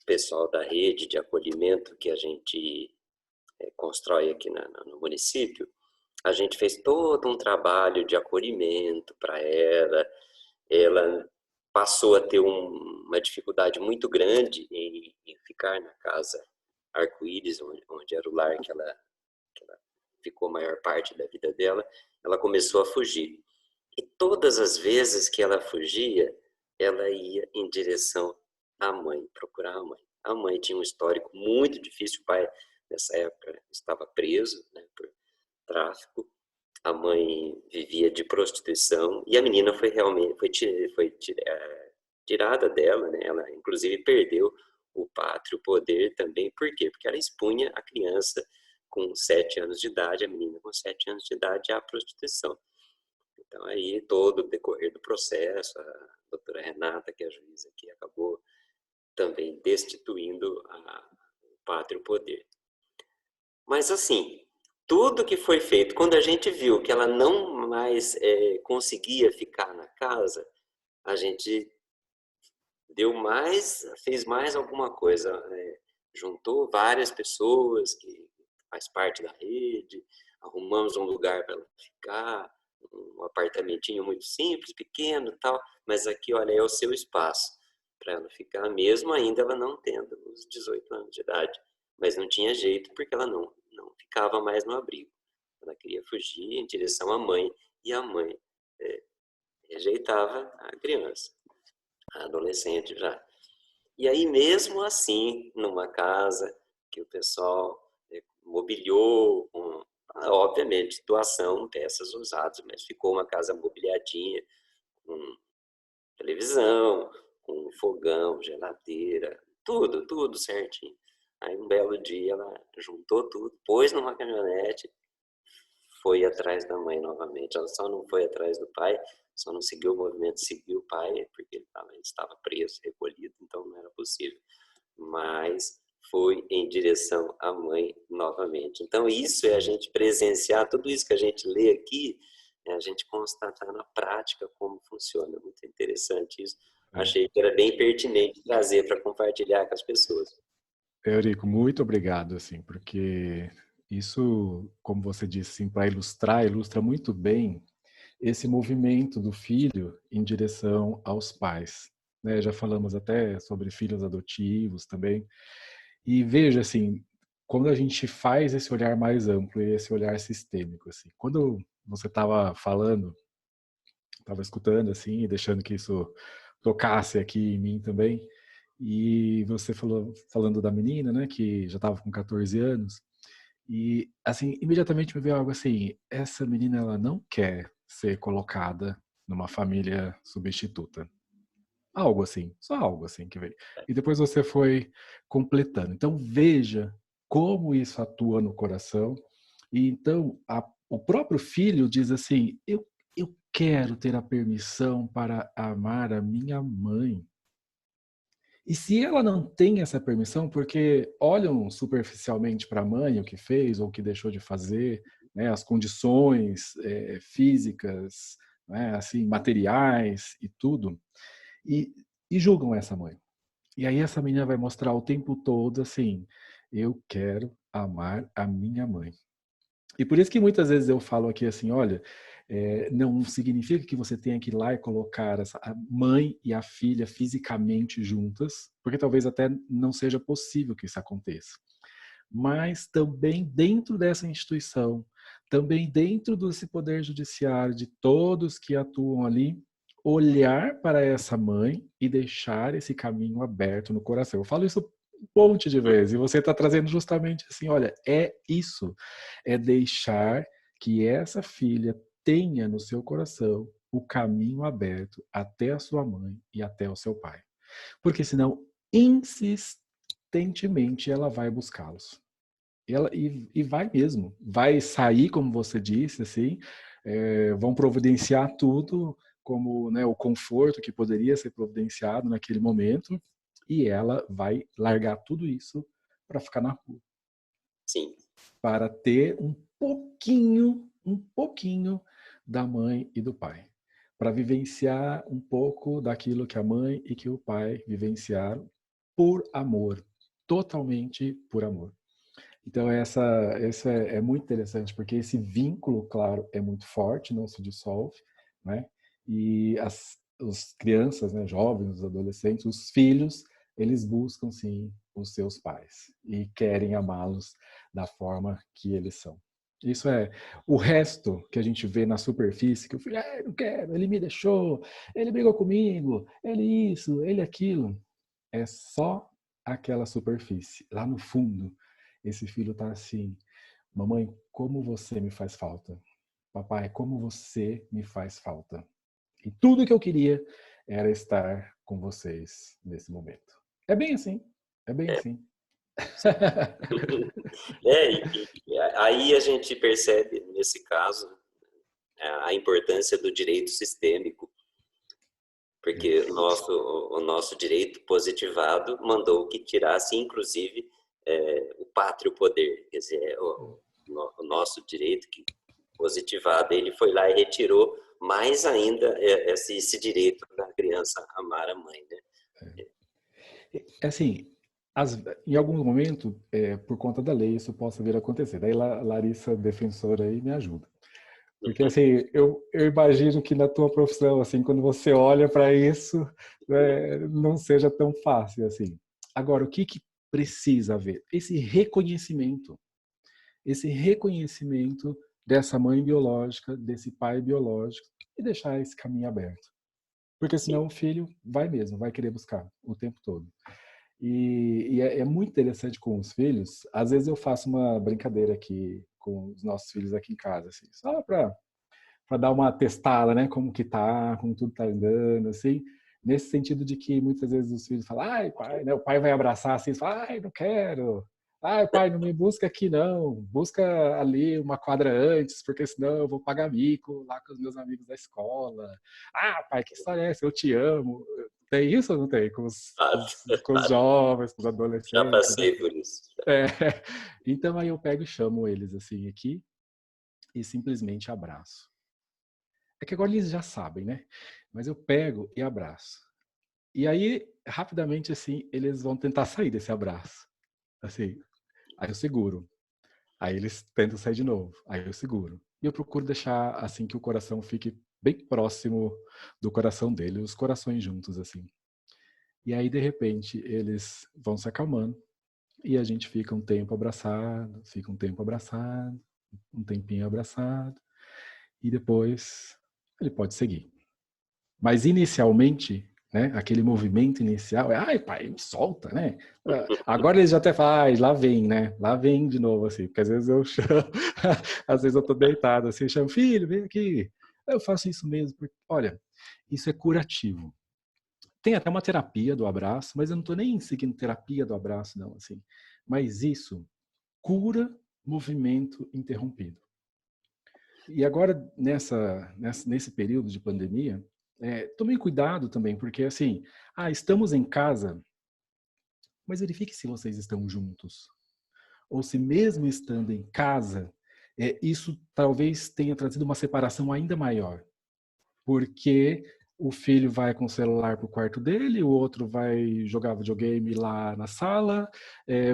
pessoal da rede de acolhimento que a gente constrói aqui no município, a gente fez todo um trabalho de acolhimento para ela. Ela passou a ter uma dificuldade muito grande em ficar na casa Arco-Íris, onde era o lar que ela ficou a maior parte da vida dela. Ela começou a fugir. E todas as vezes que ela fugia, ela ia em direção à mãe, procurar a mãe. A mãe tinha um histórico muito difícil, o pai, nessa época, estava preso, né, por tráfico. A mãe vivia de prostituição e a menina foi tirada dela, né? Ela, inclusive, perdeu o pátrio poder também. Por quê? Porque ela expunha a criança com 7 anos de idade, a menina com 7 anos de idade, à prostituição. Então, aí, todo o decorrer do processo, a doutora Renata, que é a juíza aqui, acabou também destituindo o pátrio poder. Mas, assim, tudo que foi feito, quando a gente viu que ela não mais conseguia ficar na casa, a gente fez mais alguma coisa, juntou várias pessoas que faz parte da rede, arrumamos um lugar para ela ficar, um apartamentinho muito simples, pequeno e tal, mas aqui, olha, é o seu espaço para ela ficar, mesmo ainda ela não tendo os 18 anos de idade. Mas não tinha jeito, porque ela não ficava mais no abrigo. Ela queria fugir em direção à mãe, e a mãe rejeitava a criança, a adolescente já. E aí, mesmo assim, numa casa que o pessoal mobiliou, obviamente, doação, peças usadas, mas ficou uma casa mobiliadinha, com televisão, com fogão, geladeira, tudo certinho. Aí um belo dia ela juntou tudo, pôs numa caminhonete, foi atrás da mãe novamente. Ela só não foi atrás do pai, só não seguiu o movimento de seguir o pai, porque ele estava preso, recolhido, então não era possível. Mas foi em direção à mãe novamente. Então, isso é a gente presenciar, tudo isso que a gente lê aqui, é a gente constatar na prática como funciona. Muito interessante isso. Achei que era bem pertinente trazer para compartilhar com as pessoas. Eurico, muito obrigado, assim, porque isso, como você disse, assim, para ilustrar, ilustra muito bem esse movimento do filho em direção aos pais. Né? Já falamos até sobre filhos adotivos também. E veja, assim, quando a gente faz esse olhar mais amplo e esse olhar sistêmico, assim, quando você estava falando, estava escutando, assim, e deixando que isso tocasse aqui em mim também, e você falando da menina, né, que já estava com 14 anos, e, assim, imediatamente me veio algo assim, essa menina, ela não quer ser colocada numa família substituta. Algo assim, só algo assim que veio. E depois você foi completando. Então, veja como isso atua no coração. E então, o próprio filho diz assim, eu quero ter a permissão para amar a minha mãe. E se ela não tem essa permissão, porque olham superficialmente para a mãe o que fez ou o que deixou de fazer, né, as condições físicas, né, assim, materiais e tudo, e, e julgam essa mãe. E aí essa menina vai mostrar o tempo todo assim, eu quero amar a minha mãe. E por isso que muitas vezes eu falo aqui assim, olha, não significa que você tenha que ir lá e colocar a mãe e a filha fisicamente juntas, porque talvez até não seja possível que isso aconteça. Mas também dentro dessa instituição, também dentro desse poder judiciário, de todos que atuam ali, olhar para essa mãe e deixar esse caminho aberto no coração. Eu falo isso um monte de vezes, e você está trazendo justamente assim, olha, é isso, é deixar que essa filha tenha no seu coração o caminho aberto até a sua mãe e até o seu pai. Porque senão, insistentemente, ela vai buscá-los. E vai mesmo, vai sair, como você disse, assim, vão providenciar tudo, como, né, o conforto que poderia ser providenciado naquele momento, e ela vai largar tudo isso para ficar na rua. Sim. Para ter um pouquinho da mãe e do pai. Para vivenciar um pouco daquilo que a mãe e que o pai vivenciaram por amor. Totalmente por amor. Então, essa é muito interessante, porque esse vínculo, claro, é muito forte, não se dissolve, né? E as crianças, né, jovens, os adolescentes, os filhos, eles buscam, sim, os seus pais e querem amá-los da forma que eles são. Isso é o resto que a gente vê na superfície, que o filho, não quero, ele me deixou, ele brigou comigo, ele isso, ele aquilo. É só aquela superfície. Lá no fundo, esse filho tá assim, mamãe, como você me faz falta. Papai, como você me faz falta. E tudo que eu queria era estar com vocês nesse momento. É bem assim. É bem assim. Aí a gente percebe, nesse caso, a importância do direito sistêmico, porque o nosso direito positivado mandou que tirasse, inclusive, o pátrio poder, quer dizer, o nosso direito positivado, ele foi lá e retirou mais ainda esse direito da criança amar a mãe, né? Assim, em algum momento, por conta da lei, isso possa vir a acontecer. Daí, Larissa, defensora aí, me ajuda. Porque, assim, eu imagino que na tua profissão, assim, quando você olha para isso, não seja tão fácil, assim. Agora, o que precisa haver? Esse reconhecimento dessa mãe biológica, desse pai biológico, e deixar esse caminho aberto. Porque senão o filho vai mesmo, vai querer buscar o tempo todo. E é muito interessante com os filhos. Às vezes eu faço uma brincadeira aqui com os nossos filhos aqui em casa, assim, só para dar uma testada, né, como que tá, como tudo tá andando, assim, nesse sentido de que muitas vezes os filhos falam, ai, pai, né, o pai vai abraçar assim, fala, ai, não quero, Ah, pai, não me busca aqui não, busca ali uma quadra antes, porque senão eu vou pagar mico lá com os meus amigos da escola. Ah, pai, que história é essa? Eu te amo. Tem isso ou não tem? Com os jovens, com os Já adolescentes, né? passei por isso. É. Então aí eu pego e chamo eles assim aqui e simplesmente abraço. É que agora eles já sabem, né? Mas eu pego e abraço. E aí, rapidamente assim, eles vão tentar sair desse abraço. Assim, aí eu seguro. Aí eles tentam sair de novo. Aí eu seguro. E eu procuro deixar assim que o coração fique bem próximo do coração dele, os corações juntos assim. E aí de repente eles vão se acalmando e a gente fica um tempo abraçado, fica um tempo abraçado, um tempinho abraçado e depois ele pode seguir. Mas inicialmente, né, aquele movimento inicial é, ai pai, me solta, né? Agora eles já até falam, lá vem, né? Lá vem de novo, assim, porque às vezes eu chamo, às vezes eu tô deitado assim, eu chamo, filho, vem aqui. Eu faço isso mesmo, porque, olha, isso é curativo. Tem até uma terapia do abraço, mas eu não tô nem seguindo terapia do abraço, não, assim. Mas isso cura movimento interrompido. E agora, nesse período de pandemia, tomem cuidado também, porque assim, estamos em casa, mas verifique se vocês estão juntos. Ou se mesmo estando em casa, isso talvez tenha trazido uma separação ainda maior. Porque o filho vai com o celular para o quarto dele, o outro vai jogar videogame lá na sala,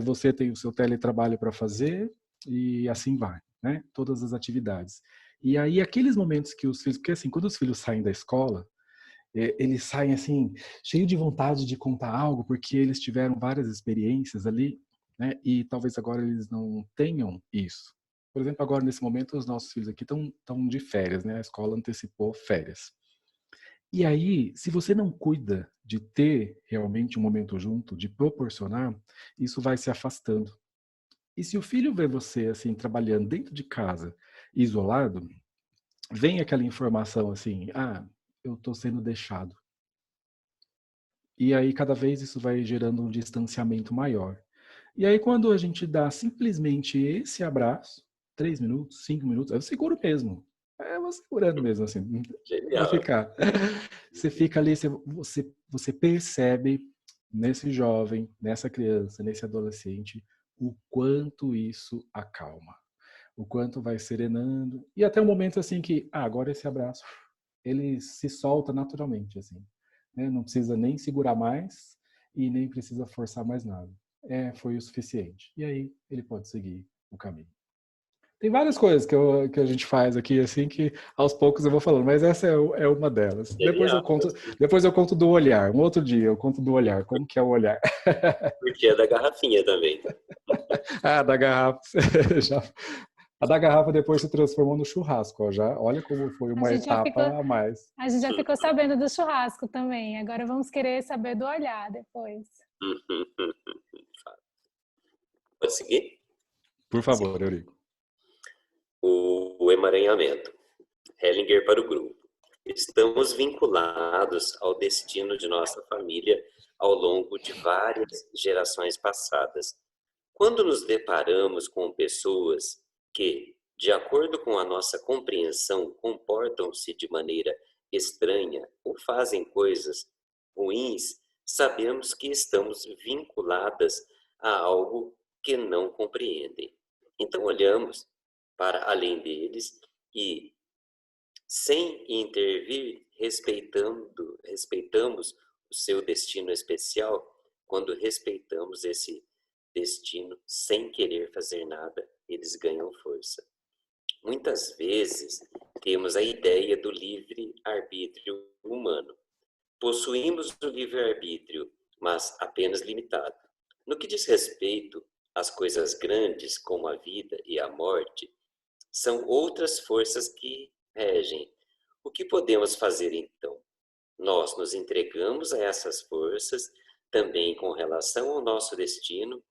você tem o seu teletrabalho para fazer, e assim vai, né? Todas as atividades. E aí, aqueles momentos que os filhos... Porque assim, quando os filhos saem da escola, eles saem assim, cheio de vontade de contar algo, porque eles tiveram várias experiências ali, né? E talvez agora eles não tenham isso. Por exemplo, agora nesse momento os nossos filhos aqui estão de férias, né? A escola antecipou férias. E aí, se você não cuida de ter realmente um momento junto, de proporcionar, isso vai se afastando. E se o filho vê você assim trabalhando dentro de casa, isolado, vem aquela informação assim: eu estou sendo deixado. E aí cada vez isso vai gerando um distanciamento maior. E aí quando a gente dá simplesmente esse abraço, 3 minutos, 5 minutos, eu seguro mesmo. Eu vou segurando mesmo, assim. Vou Genial. ficar. Você fica ali, você percebe nesse jovem, nessa criança, nesse adolescente, o quanto isso acalma. O quanto vai serenando. E até o momento assim que, agora esse abraço, ele se solta naturalmente, assim. Né? Não precisa nem segurar mais e nem precisa forçar mais nada. Foi o suficiente. E aí ele pode seguir o caminho. Tem várias coisas que a gente faz aqui, assim, que aos poucos eu vou falando, mas essa é uma delas. Depois Genial. eu conto do olhar. Um outro dia eu conto do olhar, como que é o olhar. Porque é da garrafinha também. Da garrafa. A da garrafa depois se transformou no churrasco, ó, já. Olha como foi uma etapa a mais. A gente já ficou sabendo do churrasco também. Agora vamos querer saber do olhar depois. Pode seguir? Por favor, Eurico. O emaranhamento. Hellinger para o grupo. Estamos vinculados ao destino de nossa família ao longo de várias gerações passadas. Quando nos deparamos com pessoas que, de acordo com a nossa compreensão, comportam-se de maneira estranha ou fazem coisas ruins, sabemos que estamos vinculadas a algo que não compreendem. Então olhamos para além deles e, sem intervir, respeitamos o seu destino especial. Quando respeitamos esse destino sem querer fazer nada, eles ganham força. Muitas vezes temos a ideia do livre-arbítrio humano. Possuímos o livre-arbítrio, mas apenas limitado. No que diz respeito às coisas grandes, como a vida e a morte, são outras forças que regem. O que podemos fazer então? Nós nos entregamos a essas forças também com relação ao nosso destino.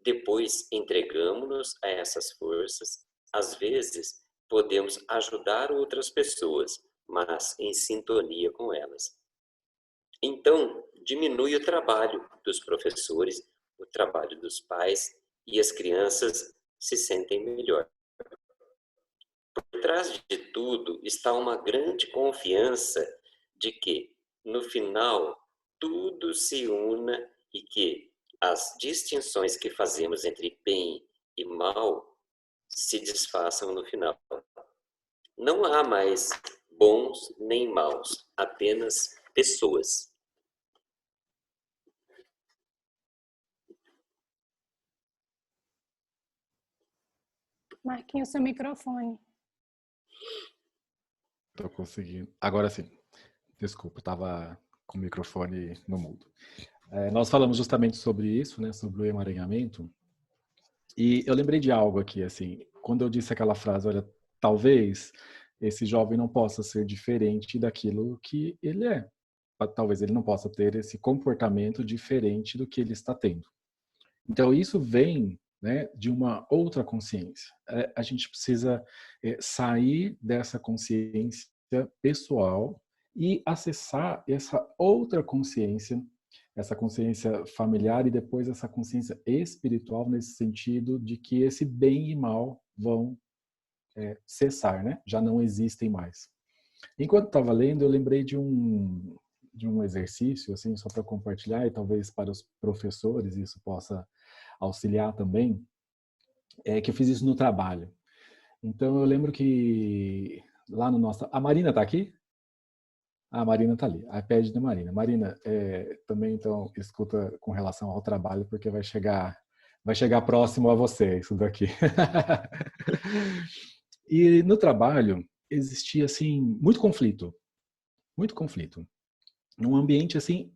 Depois entregamos-nos a essas forças. Às vezes podemos ajudar outras pessoas, mas em sintonia com elas. Então, diminui o trabalho dos professores, o trabalho dos pais e as crianças se sentem melhor. Por trás de tudo está uma grande confiança de que, no final, tudo se una e que as distinções que fazemos entre bem e mal se desfaçam no final. Não há mais bons nem maus, apenas pessoas. Marquinhos, seu microfone. Tô conseguindo. Agora sim. Desculpa, estava com o microfone no mudo. Nós falamos justamente sobre isso, né? Sobre o emaranhamento. E eu lembrei de algo aqui, assim, quando eu disse aquela frase, olha, talvez esse jovem não possa ser diferente daquilo que ele é. Talvez ele não possa ter esse comportamento diferente do que ele está tendo. Então, isso vem, né, de uma outra consciência. A gente precisa sair dessa consciência pessoal e acessar essa outra consciência, essa consciência familiar e depois essa consciência espiritual, nesse sentido de que esse bem e mal vão cessar, né? Já não existem mais. Enquanto estava lendo, eu lembrei de um exercício, assim, só para compartilhar, e talvez para os professores isso possa auxiliar também, que eu fiz isso no trabalho. Então, eu lembro que lá no nosso... A Marina está aqui? A Marina está ali, a iPad da Marina. Marina, também, então, escuta com relação ao trabalho, porque vai chegar próximo a você, isso daqui. E no trabalho, existia, assim, muito conflito. Num ambiente, assim,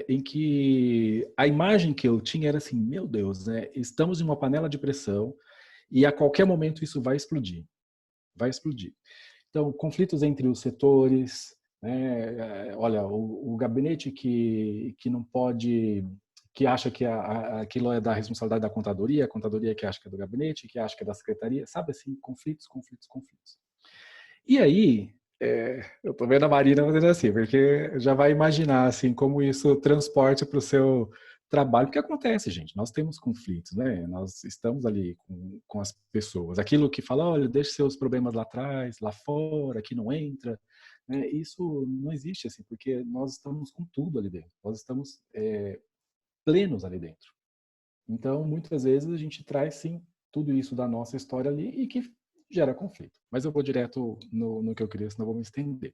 em que a imagem que eu tinha era assim, meu Deus, né? Estamos em uma panela de pressão e a qualquer momento isso vai explodir. Vai explodir. Então, conflitos entre os setores, né? Olha, o gabinete que não pode, que acha que aquilo é da responsabilidade da contadoria, a contadoria que acha que é do gabinete, que acha que é da secretaria, sabe assim, conflitos. E aí, eu tô vendo a Marina fazendo assim, porque já vai imaginar assim como isso transporte para o seu trabalho, porque acontece, gente, nós temos conflitos, né? Nós estamos ali com as pessoas. Aquilo que fala, olha, deixe seus problemas lá atrás, lá fora, aqui não entra, né? Isso não existe assim, porque nós estamos com tudo ali dentro, nós estamos plenos ali dentro. Então, muitas vezes a gente traz sim tudo isso da nossa história ali e que gera conflito. Mas eu vou direto no que eu queria, senão eu vou me estender.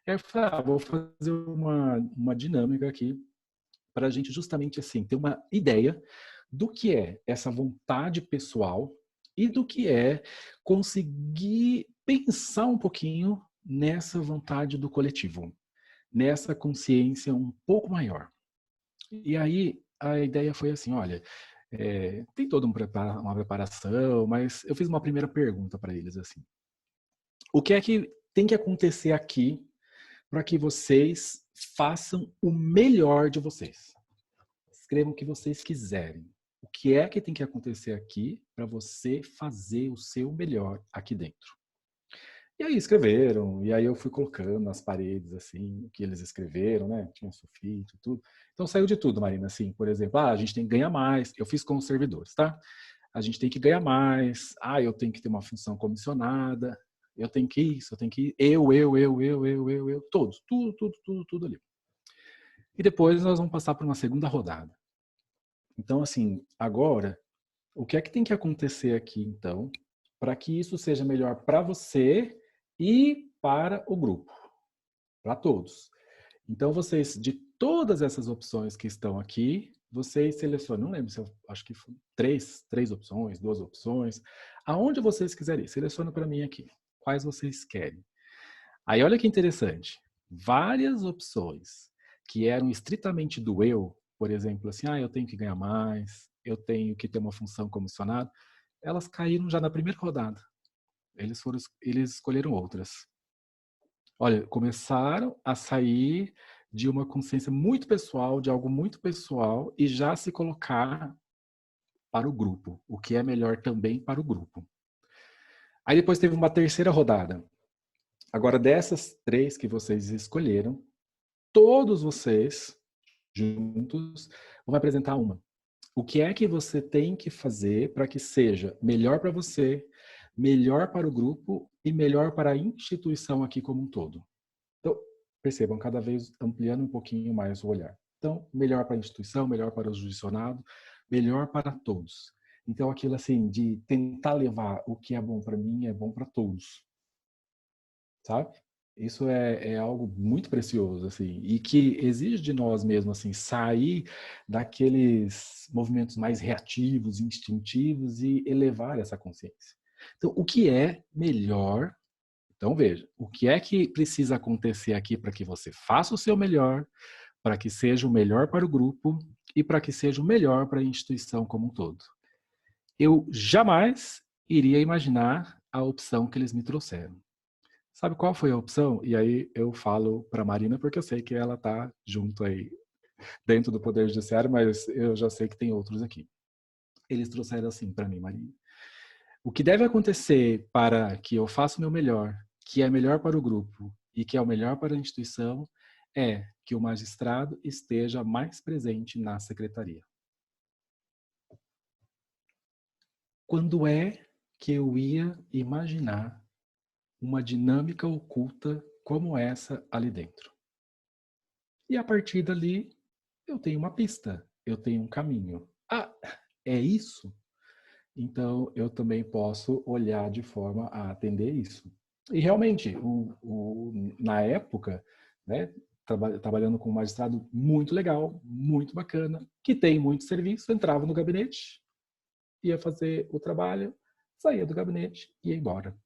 Eu falei, vou fazer uma dinâmica aqui para a gente justamente assim ter uma ideia do que é essa vontade pessoal e do que é conseguir pensar um pouquinho nessa vontade do coletivo, nessa consciência um pouco maior. E aí a ideia foi assim, olha, tem toda uma preparação, mas eu fiz uma primeira pergunta para eles assim. O que é que tem que acontecer aqui para que vocês façam o melhor de vocês? Escrevam o que vocês quiserem. O que é que tem que acontecer aqui para você fazer o seu melhor aqui dentro? E aí escreveram, e aí eu fui colocando nas paredes, assim, o que eles escreveram, né? Tinha sulfite e tudo. Então saiu de tudo, Marina, assim, por exemplo, a gente tem que ganhar mais. Eu fiz com os servidores, tá? A gente tem que ganhar mais. Eu tenho que ter uma função comissionada. Eu tenho que isso, eu tenho que eu, todos, tudo ali. E depois nós vamos passar por uma segunda rodada. Então, assim, agora, o que é que tem que acontecer aqui, então, para que isso seja melhor para você e para o grupo, para todos. Então, vocês, de todas essas opções que estão aqui, vocês selecionam, não lembro se eu acho que foram três opções, 2 opções, aonde vocês quiserem, seleciona para mim aqui, quais vocês querem. Aí, olha que interessante, várias opções que eram estritamente do eu, por exemplo, assim, eu tenho que ganhar mais, eu tenho que ter uma função comissionada, elas caíram já na primeira rodada. Eles escolheram outras. Olha, começaram a sair de uma consciência muito pessoal, de algo muito pessoal, e já se colocar para o grupo, o que é melhor também para o grupo. Aí depois teve uma terceira rodada. Agora, dessas 3 que vocês escolheram, todos vocês, juntos, vão apresentar uma. O que é que você tem que fazer para que seja melhor para você, melhor para o grupo e melhor para a instituição aqui como um todo? Então, percebam, cada vez ampliando um pouquinho mais o olhar. Então, melhor para a instituição, melhor para o judicionado, melhor para todos. Então, aquilo assim, de tentar levar o que é bom para mim, é bom para todos. Sabe? Isso é algo muito precioso, assim, e que exige de nós mesmos, assim, sair daqueles movimentos mais reativos, instintivos e elevar essa consciência. Então, o que é melhor? Então, veja, o que é que precisa acontecer aqui para que você faça o seu melhor, para que seja o melhor para o grupo e para que seja o melhor para a instituição como um todo? Eu jamais iria imaginar a opção que eles me trouxeram. Sabe qual foi a opção? E aí eu falo para a Marina, porque eu sei que ela está junto aí dentro do Poder Judiciário, mas eu já sei que tem outros aqui. Eles trouxeram assim para mim, Marina. O que deve acontecer para que eu faça o meu melhor, que é melhor para o grupo e que é o melhor para a instituição, é que o magistrado esteja mais presente na secretaria. Quando é que eu ia imaginar uma dinâmica oculta como essa ali dentro? E a partir dali, eu tenho uma pista, eu tenho um caminho. Ah, é isso? Então, eu também posso olhar de forma a atender isso. E realmente, na época, né, trabalhando com um magistrado muito legal, muito bacana, que tem muito serviço, entrava no gabinete, ia fazer o trabalho, saía do gabinete e ia embora.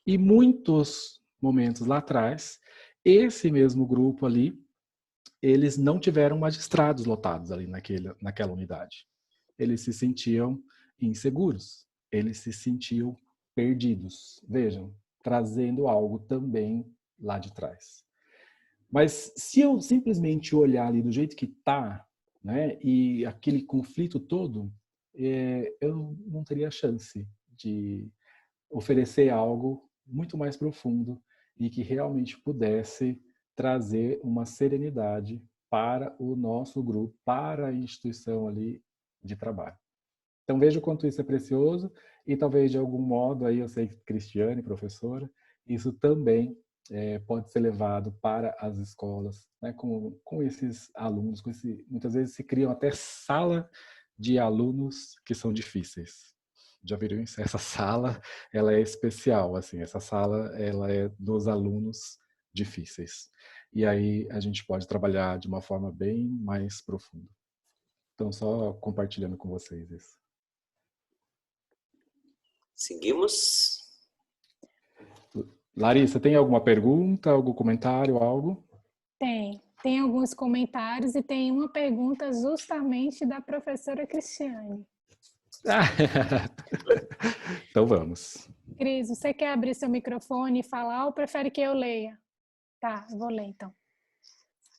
E muitos momentos lá atrás, esse mesmo grupo ali, eles não tiveram magistrados lotados ali naquela unidade. Eles se sentiam inseguros, eles se sentiam perdidos. Vejam, trazendo algo também lá de trás. Mas se eu simplesmente olhar ali do jeito que está, né, e aquele conflito todo, eu não teria chance de oferecer algo muito mais profundo e que realmente pudesse trazer uma serenidade para o nosso grupo, para a instituição ali de trabalho. Então veja o quanto isso é precioso e talvez de algum modo, aí eu sei que Cristiane, professora, isso também pode ser levado para as escolas, né, com esses alunos, muitas vezes se criam até sala de alunos que são difíceis. Já viram isso? Essa sala, ela é especial, assim, essa sala, ela é dos alunos difíceis. E aí a gente pode trabalhar de uma forma bem mais profunda. Então, só compartilhando com vocês isso. Seguimos. Larissa, tem alguma pergunta, algum comentário, algo? Tem alguns comentários e tem uma pergunta justamente da professora Cristiane. Então vamos. Cris, você quer abrir seu microfone e falar ou prefere que eu leia? Tá, eu vou ler então.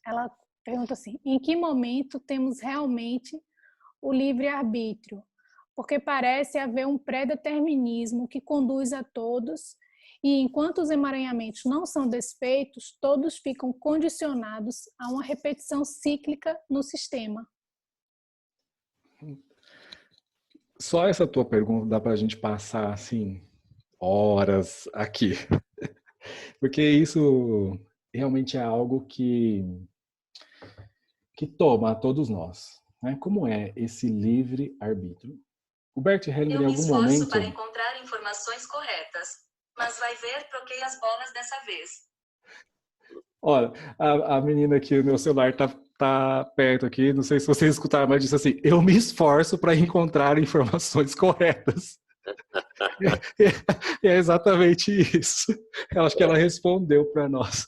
Ela pergunta assim: em que momento temos realmente o livre-arbítrio? Porque parece haver um pré-determinismo que conduz a todos, e enquanto os emaranhamentos não são desfeitos, todos ficam condicionados a uma repetição cíclica no sistema. Só essa tua pergunta dá para a gente passar assim horas aqui, porque isso realmente é algo que toma a todos nós, né? Como é esse livre arbítrio? O Bert Hellinger, em algum momento... Eu me esforço para encontrar informações corretas, mas vai ver, troquei as bolas dessa vez. Olha, a menina aqui, o meu celular tá perto aqui, não sei se vocês escutaram, mas disse assim: eu me esforço para encontrar informações corretas. É exatamente isso. Eu acho que ela respondeu para nós.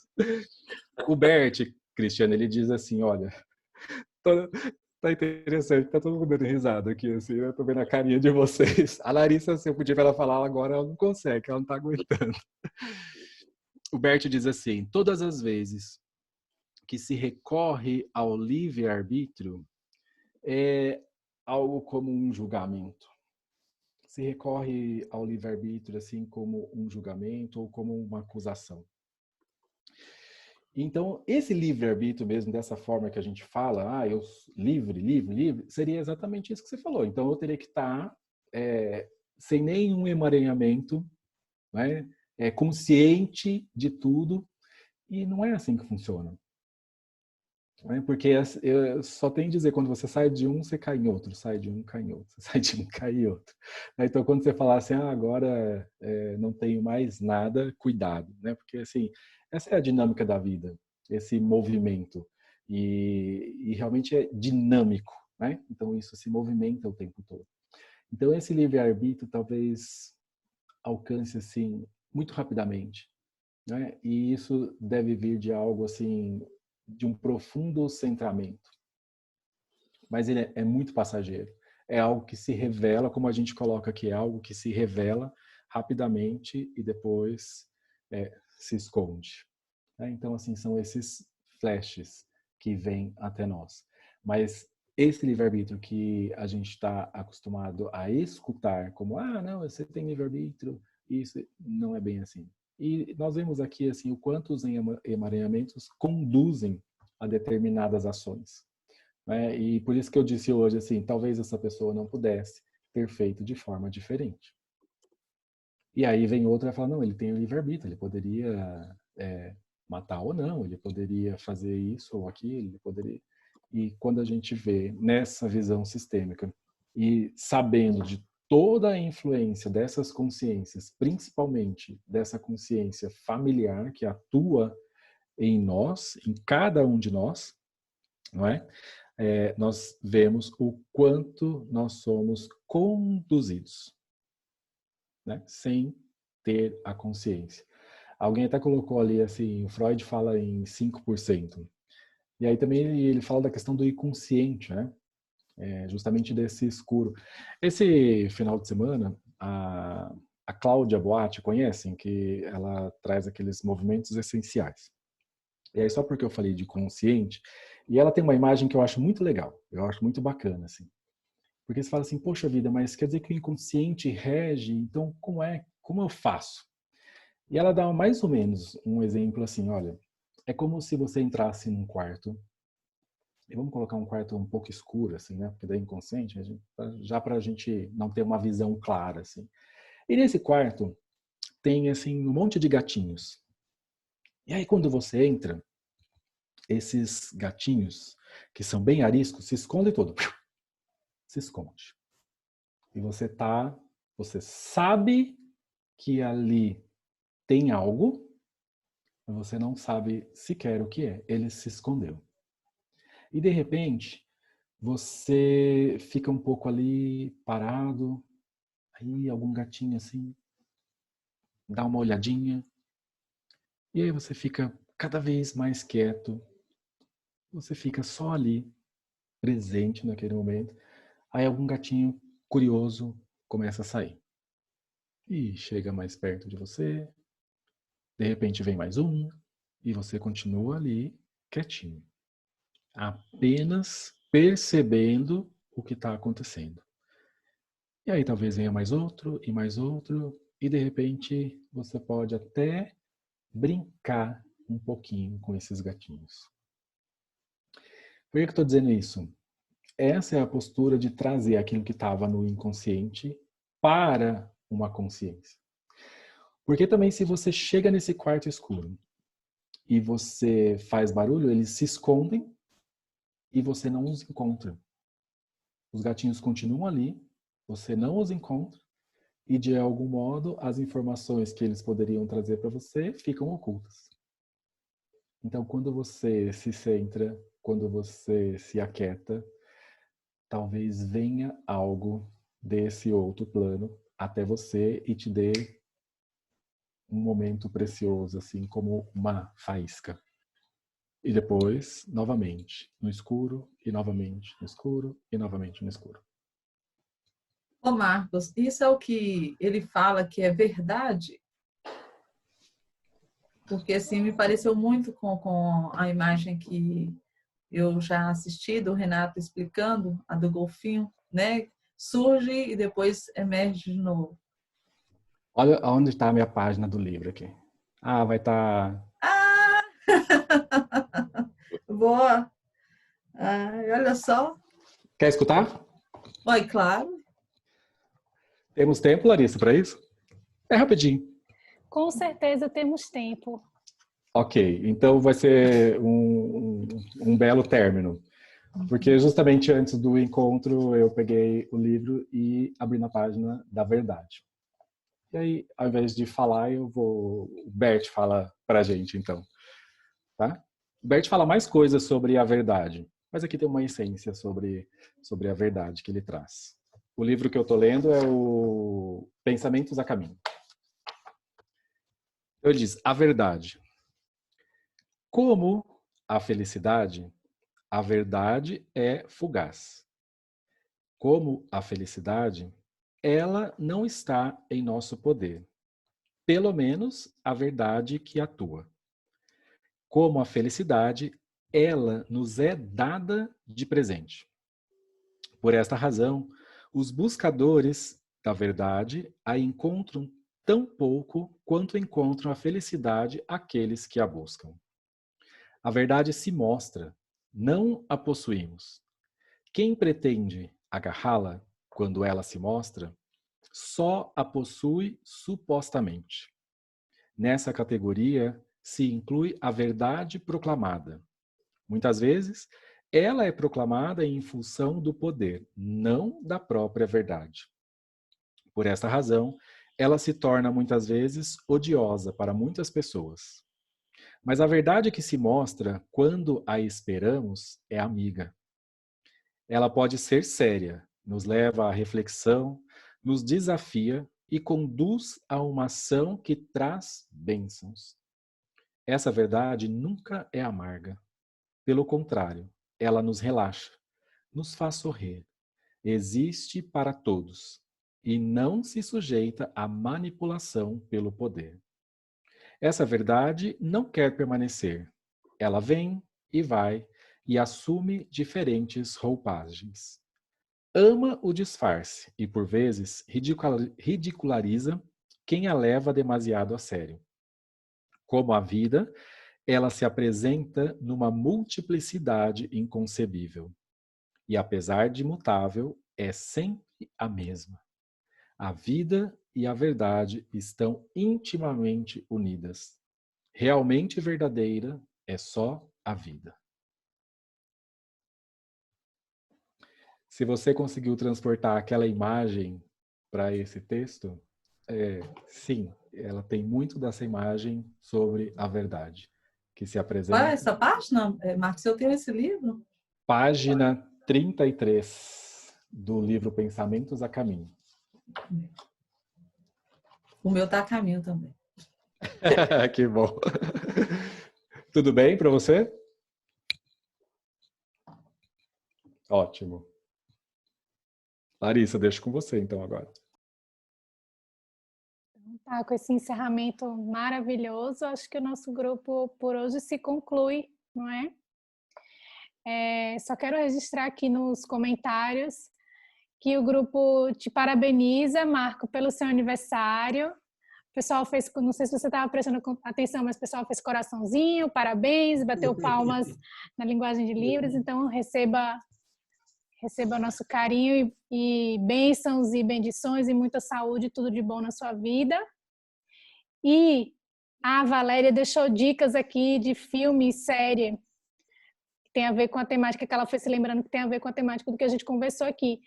O Bert, Cristiano, ele diz assim: olha, tá interessante, tá todo mundo dando risada aqui, assim, eu tô vendo a carinha de vocês. A Larissa, se eu pedir para ela falar agora, ela não consegue, ela não tá aguentando. O Bert diz assim: todas as vezes que se recorre ao livre-arbítrio, é algo como um julgamento. Se recorre ao livre-arbítrio assim como um julgamento ou como uma acusação. Então, esse livre-arbítrio mesmo, dessa forma que a gente fala, eu livre, seria exatamente isso que você falou. Então, eu teria que estar sem nenhum emaranhamento, né? Consciente de tudo, e não é assim que funciona. Né? Porque eu só tenho que dizer, quando você sai de um, você cai em outro, sai de um, cai em outro, sai de um, cai em outro. Então, quando você falar assim, agora não tenho mais nada, cuidado, né? Porque, assim, essa é a dinâmica da vida, esse movimento, e realmente é dinâmico, né? Então, isso se movimenta o tempo todo. Então, esse livre-arbítrio talvez alcance, assim, muito rapidamente, né? E isso deve vir de algo, assim, de um profundo centramento. Mas ele é muito passageiro. É algo que se revela, como a gente coloca aqui, é algo que se revela rapidamente e depois se esconde. Então, assim, são esses flashes que vêm até nós. Mas esse livre-arbítrio que a gente está acostumado a escutar como, não, você tem livre-arbítrio, isso não é bem assim. E nós vemos aqui, assim, o quanto os emaranhamentos conduzem a determinadas ações. Né? E por isso que eu disse hoje, assim, talvez essa pessoa não pudesse ter feito de forma diferente. E aí vem outra e fala, não, ele tem o livre-arbítrio, ele poderia matar ou não, ele poderia fazer isso ou aquilo, ele poderia... E quando a gente vê nessa visão sistêmica e sabendo de toda a influência dessas consciências, principalmente dessa consciência familiar que atua em nós, em cada um de nós, não é? Nós vemos o quanto nós somos conduzidos, né? Sem ter a consciência. Alguém até colocou ali assim, Freud fala em 5%. E aí também ele fala da questão do inconsciente, né? Justamente desse escuro. Esse final de semana, a Cláudia Boatti, conhecem? Que ela traz aqueles movimentos essenciais. E aí, só porque eu falei de consciente, e ela tem uma imagem que eu acho muito legal, eu acho muito bacana, assim. Porque você fala assim, poxa vida, mas quer dizer que o inconsciente rege, então como eu faço? E ela dá mais ou menos um exemplo assim, olha, é como se você entrasse num quarto, e vamos colocar um quarto um pouco escuro, assim, né? Porque daí inconsciente, já para a gente não ter uma visão clara, assim. E nesse quarto tem, assim, um monte de gatinhos. E aí quando você entra, esses gatinhos, que são bem ariscos, se escondem todo. Se esconde. E você sabe que ali tem algo, mas você não sabe sequer o que é. Ele se escondeu. E de repente, você fica um pouco ali parado, aí algum gatinho assim, dá uma olhadinha, e aí você fica cada vez mais quieto, você fica só ali, presente naquele momento, aí algum gatinho curioso começa a sair. E chega mais perto de você, de repente vem mais um, e você continua ali, quietinho. Apenas percebendo o que está acontecendo. E aí talvez venha mais outro, e de repente você pode até brincar um pouquinho com esses gatinhos. Por que eu estou dizendo isso? Essa é a postura de trazer aquilo que estava no inconsciente para uma consciência. Porque também se você chega nesse quarto escuro e você faz barulho, eles se escondem e você não os encontra. Os gatinhos continuam ali, você não os encontra e de algum modo as informações que eles poderiam trazer para você ficam ocultas. Então quando você se centra, quando você se aquieta, talvez venha algo desse outro plano até você e te dê um momento precioso, assim como uma faísca. E depois, novamente, no escuro, e novamente no escuro, e novamente no escuro. Ô Marcos, isso é o que ele fala que é verdade? Porque assim, me pareceu muito com a imagem que eu já assisti do Renato explicando, a do golfinho, né? Surge e depois emerge de novo. Olha onde está a minha página do livro aqui. Vai estar... Boa. Ai, olha só. Quer escutar? Oi, claro. Temos tempo, Larissa, para isso? É rapidinho. Com certeza temos tempo. Ok, então vai ser um belo término. Porque justamente antes do encontro eu peguei o livro e abri na página da verdade. E aí, ao invés de falar, o Bert fala pra gente, então. Tá? O Bert fala mais coisas sobre a verdade, mas aqui tem uma essência sobre a verdade que ele traz. O livro que eu tô lendo é o Pensamentos a Caminho. Ele diz, a verdade. Como a felicidade, a verdade é fugaz. Como a felicidade, ela não está em nosso poder. Pelo menos a verdade que atua. Como a felicidade, ela nos é dada de presente. Por esta razão, os buscadores da verdade a encontram tão pouco quanto encontram a felicidade aqueles que a buscam. A verdade se mostra, não a possuímos. Quem pretende agarrá-la quando ela se mostra, só a possui supostamente. Nessa categoria se inclui a verdade proclamada. Muitas vezes, ela é proclamada em função do poder, não da própria verdade. Por esta razão, ela se torna muitas vezes odiosa para muitas pessoas. Mas a verdade que se mostra quando a esperamos é amiga. Ela pode ser séria, nos leva à reflexão, nos desafia e conduz a uma ação que traz bênçãos. Essa verdade nunca é amarga. Pelo contrário, ela nos relaxa, nos faz sorrir, existe para todos e não se sujeita à manipulação pelo poder. Essa verdade não quer permanecer. Ela vem e vai e assume diferentes roupagens. Ama o disfarce e, por vezes, ridiculariza quem a leva demasiado a sério. Como a vida, ela se apresenta numa multiplicidade inconcebível. E, apesar de imutável, é sempre a mesma. A vida e a verdade estão intimamente unidas. Realmente verdadeira é só a vida. Se você conseguiu transportar aquela imagem para esse texto, sim, ela tem muito dessa imagem sobre a verdade, que se apresenta. Qual é essa página, Marcos? Eu tenho esse livro? Página 33 do livro Pensamentos a Caminho. O meu está a caminho também. Que bom. Tudo bem para você? Ótimo. Larissa, deixo com você então agora. Tá, com esse encerramento maravilhoso, acho que o nosso grupo por hoje se conclui, não é? Só quero registrar aqui nos comentários que o grupo te parabeniza, Marco, pelo seu aniversário. O pessoal fez, não sei se você estava prestando atenção, mas o pessoal fez coraçãozinho, parabéns, bateu palmas na linguagem de Libras, então receba nosso carinho e bênçãos e bendições e muita saúde, tudo de bom na sua vida. E a Valéria deixou dicas aqui de filme e série que tem a ver com a temática que ela foi se lembrando que tem a ver com a temática do que a gente conversou aqui.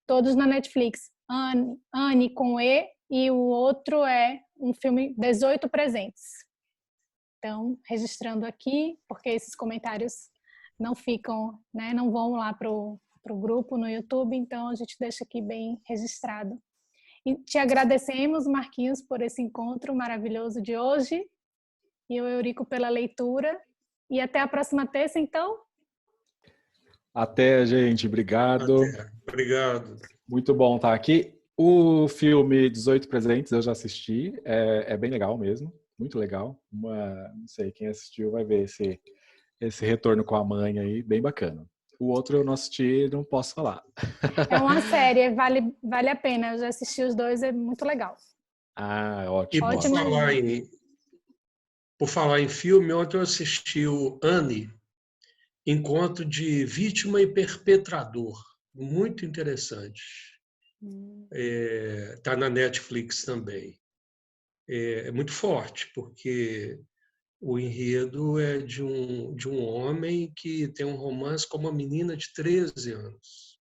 Todos na Netflix. Anne com E o outro é um filme 18 Presentes. Então, registrando aqui, porque esses comentários não ficam, né, não vão lá para o grupo no YouTube, então a gente deixa aqui bem registrado. E te agradecemos, Marquinhos, por esse encontro maravilhoso de hoje, e o Eurico pela leitura, e até a próxima terça, então. Até, gente. Obrigado. Até. Obrigado. Muito bom estar aqui. O filme 18 Presentes eu já assisti, é bem legal mesmo, muito legal. Não sei, quem assistiu vai ver esse retorno com a mãe aí, bem bacana. O outro eu não assisti, não posso falar. É uma série, vale a pena. Eu já assisti os dois, é muito legal. Ah, ótimo. E por falar em Por falar em filme, ontem eu assisti o Anne, Encontro de Vítima e Perpetrador. Muito interessante. Está na Netflix também. É muito forte, porque o enredo é de um homem que tem um romance com uma menina de 13 anos.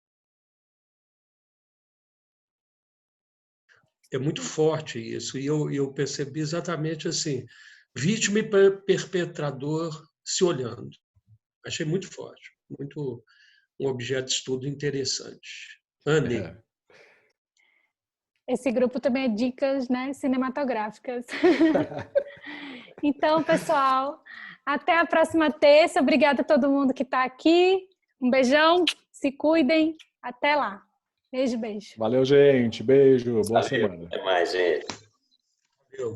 É muito forte isso. E eu percebi exatamente assim, vítima e perpetrador se olhando. Achei muito forte, muito um objeto de estudo interessante. Anne. Esse grupo também é dicas, né, cinematográficas. Então, pessoal, até a próxima terça. Obrigada a todo mundo que está aqui. Um beijão, se cuidem. Até lá. Beijo, beijo. Valeu, gente. Beijo. Boa Valeu. semana. Até mais, gente. Valeu.